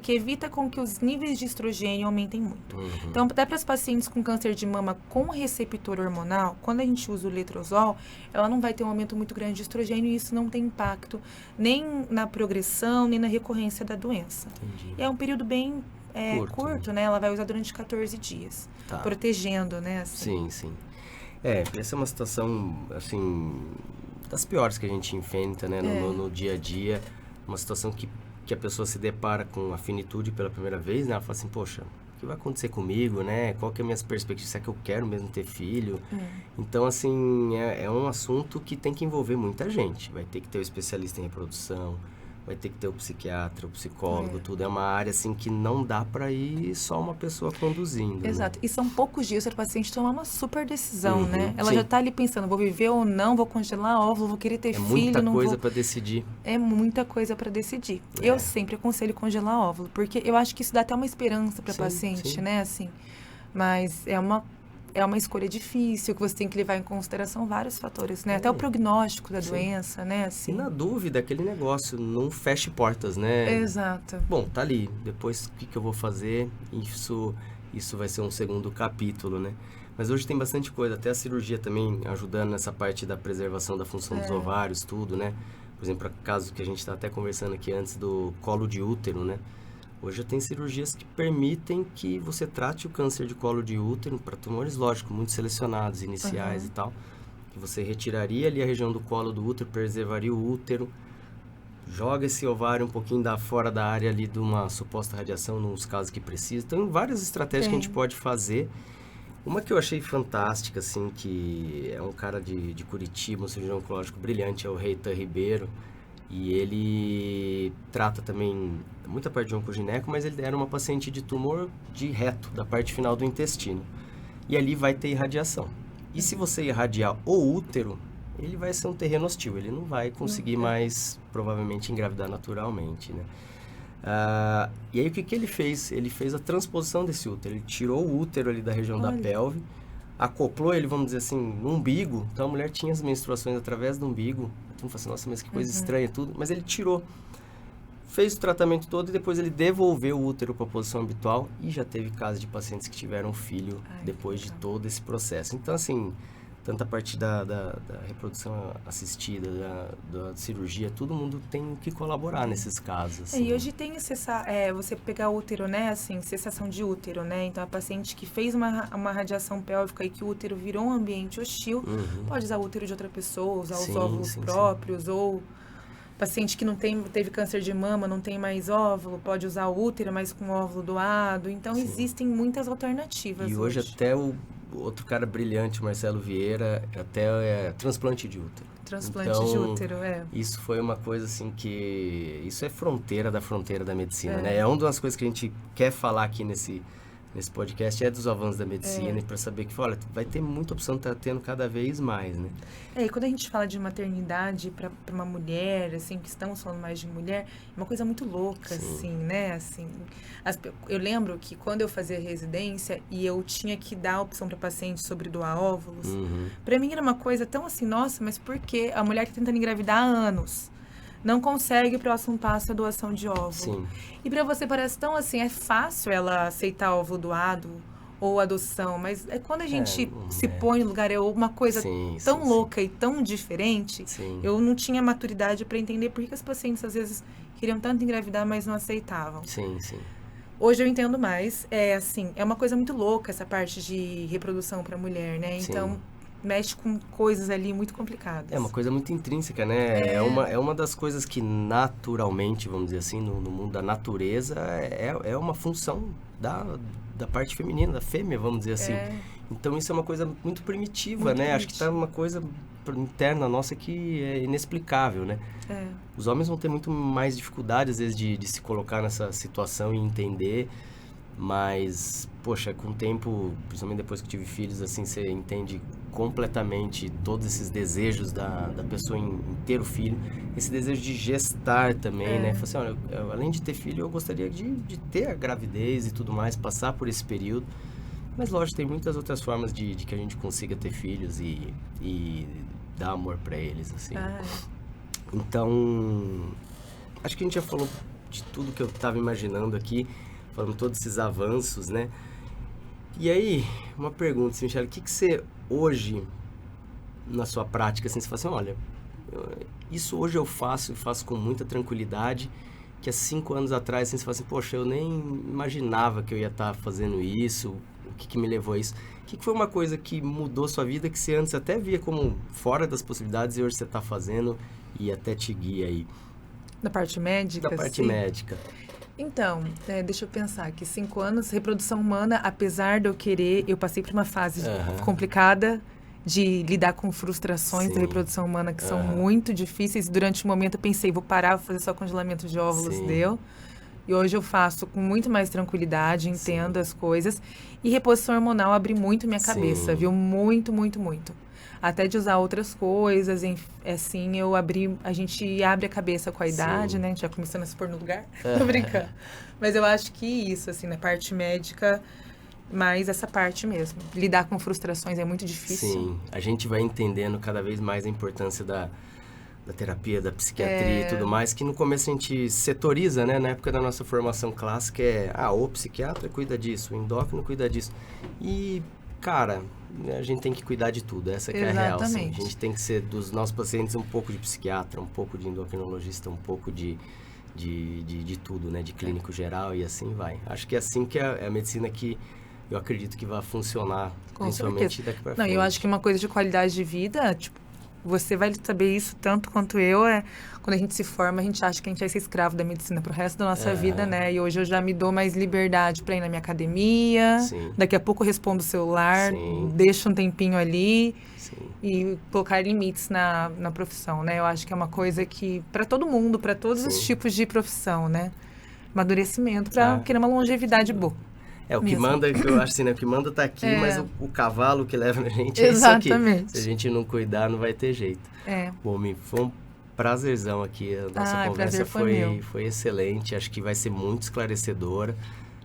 evita com que os níveis de estrogênio aumentem muito. Então, até para as pacientes com câncer de mama com receptor hormonal, quando a gente usa o letrozol, ela não vai ter um aumento muito grande de estrogênio e isso não tem impacto nem na progressão, nem na recorrência da doença. E é um período bem curto, né? Ela vai usar durante 14 dias, protegendo, né? Assim. Sim. Essa é uma situação, assim, das piores que a gente enfrenta, né? No dia a dia. Uma situação que a pessoa se depara com a finitude pela primeira vez, né? Ela fala assim, poxa, o que vai acontecer comigo, né? Qual que é a minha perspectiva? Será que eu quero mesmo ter filho? Então, assim, é um assunto que tem que envolver muita gente. Vai ter que ter o especialista em reprodução, vai ter que ter o psiquiatra, o psicólogo, tudo. É uma área, assim, que não dá para ir só uma pessoa conduzindo. Exato. Né? E são poucos dias para o paciente tomar uma super decisão, né? Ela já está ali pensando, vou viver ou não, vou congelar óvulo, vou querer ter filho, muita não coisa vou... para decidir. É muita coisa para decidir. Eu sempre aconselho congelar óvulo, porque eu acho que isso dá até uma esperança para a paciente, né? Assim, mas é uma escolha difícil, que você tem que levar em consideração vários fatores, né? Até o prognóstico da doença, né? Assim. E na dúvida, aquele negócio, não feche portas, né? Exato. Bom, tá ali. Depois, o que eu vou fazer? Isso vai ser um segundo capítulo, né? Mas hoje tem bastante coisa. Até a cirurgia também ajudando nessa parte da preservação da função dos ovários, tudo, né? Por exemplo, o caso que a gente está até conversando aqui antes do colo de útero, né? Hoje já tem cirurgias que permitem que você trate o câncer de colo de útero para tumores, lógico, muito selecionados, iniciais e tal. Que você retiraria ali a região do colo do útero, preservaria o útero, joga esse ovário um pouquinho fora da área ali de uma suposta radiação, nos casos que precisa. Então, várias estratégias que a gente pode fazer. Uma que eu achei fantástica, assim, que é um cara de Curitiba, um cirurgião oncológico brilhante, é o Reitan Ribeiro. E ele trata também muita parte de oncogineco, mas ele era uma paciente de tumor de reto, da parte final do intestino. E ali vai ter irradiação. E se você irradiar o útero, ele vai ser um terreno hostil. Ele não vai conseguir mais, provavelmente, engravidar naturalmente, né? E aí, o que ele fez? Ele fez a transposição desse útero. Ele tirou o útero ali da região da pelve, acoplou ele, vamos dizer assim, no umbigo. Então, a mulher tinha as menstruações através do umbigo. Então, fala assim, nossa, mas que coisa estranha tudo. Mas ele tirou, fez o tratamento todo e depois ele devolveu o útero para a posição habitual. E já teve casos de pacientes que tiveram filho depois de todo esse processo. Então, assim, tanto a parte da reprodução assistida, da cirurgia, todo mundo tem que colaborar nesses casos. Assim. E hoje tem você pegar o útero, né, assim, cessação de útero, né, então a paciente que fez uma radiação pélvica e que o útero virou um ambiente hostil, pode usar o útero de outra pessoa, usar os óvulos próprios, ou paciente que não teve câncer de mama, não tem mais óvulo, pode usar o útero, mas com óvulo doado, então existem muitas alternativas. E hoje até o outro cara brilhante, Marcelo Vieira, até transplante de útero. Transplante de útero, Isso foi uma coisa assim isso é fronteira da medicina, né? É uma das coisas que a gente quer falar aqui nesse podcast é dos avanços da medicina, e para saber que, olha, vai ter muita opção, tá tendo cada vez mais, né? E quando a gente fala de maternidade para uma mulher, assim, que estamos falando mais de mulher, é uma coisa muito louca, Sim. assim, né? Assim, eu lembro que quando eu fazia residência e eu tinha que dar a opção para paciente sobre doar óvulos, para mim era uma coisa tão assim, nossa, mas por que a mulher que tá tentando engravidar há anos não consegue, o próximo passo é a doação de óvulo? Sim. E para você parece tão assim, é fácil ela aceitar óvulo doado ou adoção, mas é quando a gente se põe no lugar, é uma coisa tão louca e tão diferente. Sim. Eu não tinha maturidade para entender por que as pacientes às vezes queriam tanto engravidar, mas não aceitavam. Sim, sim. Hoje eu entendo mais, é assim, é uma coisa muito louca essa parte de reprodução para mulher, né? Então, mexe com coisas ali muito complicadas. É uma coisa muito intrínseca, né? É uma das coisas que naturalmente, vamos dizer assim, no mundo da natureza, é uma função da parte feminina, da fêmea, vamos dizer assim. Então isso é uma coisa muito primitiva, muito, né? Acho que tá uma coisa interna nossa que é inexplicável, né? Os homens vão ter muito mais dificuldade, às vezes, de se colocar nessa situação e entender. Mas, poxa, com o tempo, principalmente depois que eu tive filhos, assim, você entende completamente todos esses desejos da pessoa em ter o filho. Esse desejo de gestar também, né? Fala assim, olha, além de ter filho, eu gostaria de ter a gravidez e tudo mais, passar por esse período. Mas, lógico, tem muitas outras formas de que a gente consiga ter filhos e dar amor pra eles, assim. Então, acho que a gente já falou de tudo que eu tava imaginando aqui, falando todos esses avanços, né? E aí, uma pergunta, assim, Michele, o que você hoje, na sua prática, assim, você fala assim, olha, isso hoje eu faço com muita tranquilidade, que há 5 anos atrás, assim, você fala assim, poxa, eu nem imaginava que eu ia estar fazendo isso, o que me levou a isso? O que foi uma coisa que mudou sua vida, que você antes até via como fora das possibilidades e hoje você está fazendo e até te guia aí? Da parte médica? Da parte médica. Então, deixa eu pensar que 5 anos, reprodução humana, apesar de eu querer, eu passei por uma fase complicada de lidar com frustrações da reprodução humana que são muito difíceis. Durante um momento eu pensei, vou parar, vou fazer só congelamento de óvulos, deu. E hoje eu faço com muito mais tranquilidade, entendo as coisas. E reposição hormonal abre muito minha cabeça, viu? Muito, muito, muito. Até de usar outras coisas, assim, a gente abre a cabeça com a idade, né? A gente já começando a se pôr no lugar, tô brincando. Mas eu acho que isso, assim, na parte médica, mais essa parte mesmo. Lidar com frustrações é muito difícil. Sim, a gente vai entendendo cada vez mais a importância da terapia, da psiquiatria e tudo mais, que no começo a gente setoriza, né? Na época da nossa formação clássica o psiquiatra cuida disso, o endócrino cuida disso. E, cara, a gente tem que cuidar de tudo, essa que é a real. Assim. A gente tem que ser dos nossos pacientes um pouco de psiquiatra, um pouco de endocrinologista, um pouco de tudo, né? De clínico geral e assim vai. Acho que é assim que é a medicina que eu acredito que vai funcionar, principalmente daqui pra frente. Eu acho que uma coisa de qualidade de vida, tipo, você vai saber isso tanto quanto eu, quando a gente se forma, a gente acha que a gente vai ser escravo da medicina pro resto da nossa vida, né? E hoje eu já me dou mais liberdade para ir na minha academia, daqui a pouco eu respondo o celular, deixo um tempinho ali e colocar limites na profissão, né? Eu acho que é uma coisa que, para todo mundo, para todos os tipos de profissão, né? Amadurecimento para querer uma longevidade boa. O que manda, eu acho assim, né? O que manda tá aqui, mas o cavalo que leva a gente Exatamente. Isso aqui. Se a gente não cuidar, não vai ter jeito. Bom, foi um prazerzão aqui. A nossa conversa foi excelente. Acho que vai ser muito esclarecedora.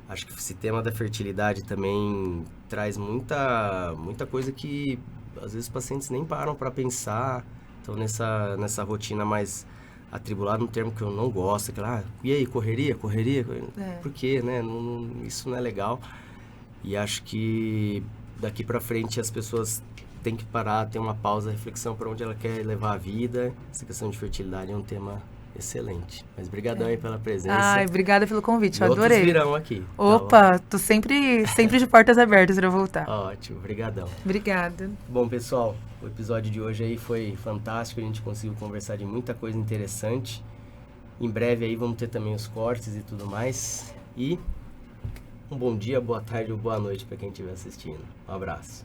Acho que esse tema da fertilidade também traz muita coisa que, às vezes, os pacientes nem param para pensar. Então, nessa rotina mais atribulado, um termo que eu não gosto, e aí, correria? Por quê, né? Isso não é legal. E acho que daqui pra frente as pessoas têm que parar, ter uma pausa, reflexão para onde ela quer levar a vida. Essa questão de fertilidade é um tema excelente. Mas brigadão aí pela presença. Obrigada pelo convite, eu adorei. Outros virão aqui. Opa, tô sempre de portas abertas para voltar. Ótimo, brigadão. Obrigada. Bom, pessoal, o episódio de hoje aí foi fantástico, a gente conseguiu conversar de muita coisa interessante. Em breve aí vamos ter também os cortes e tudo mais. E um bom dia, boa tarde ou boa noite para quem estiver assistindo. Um abraço.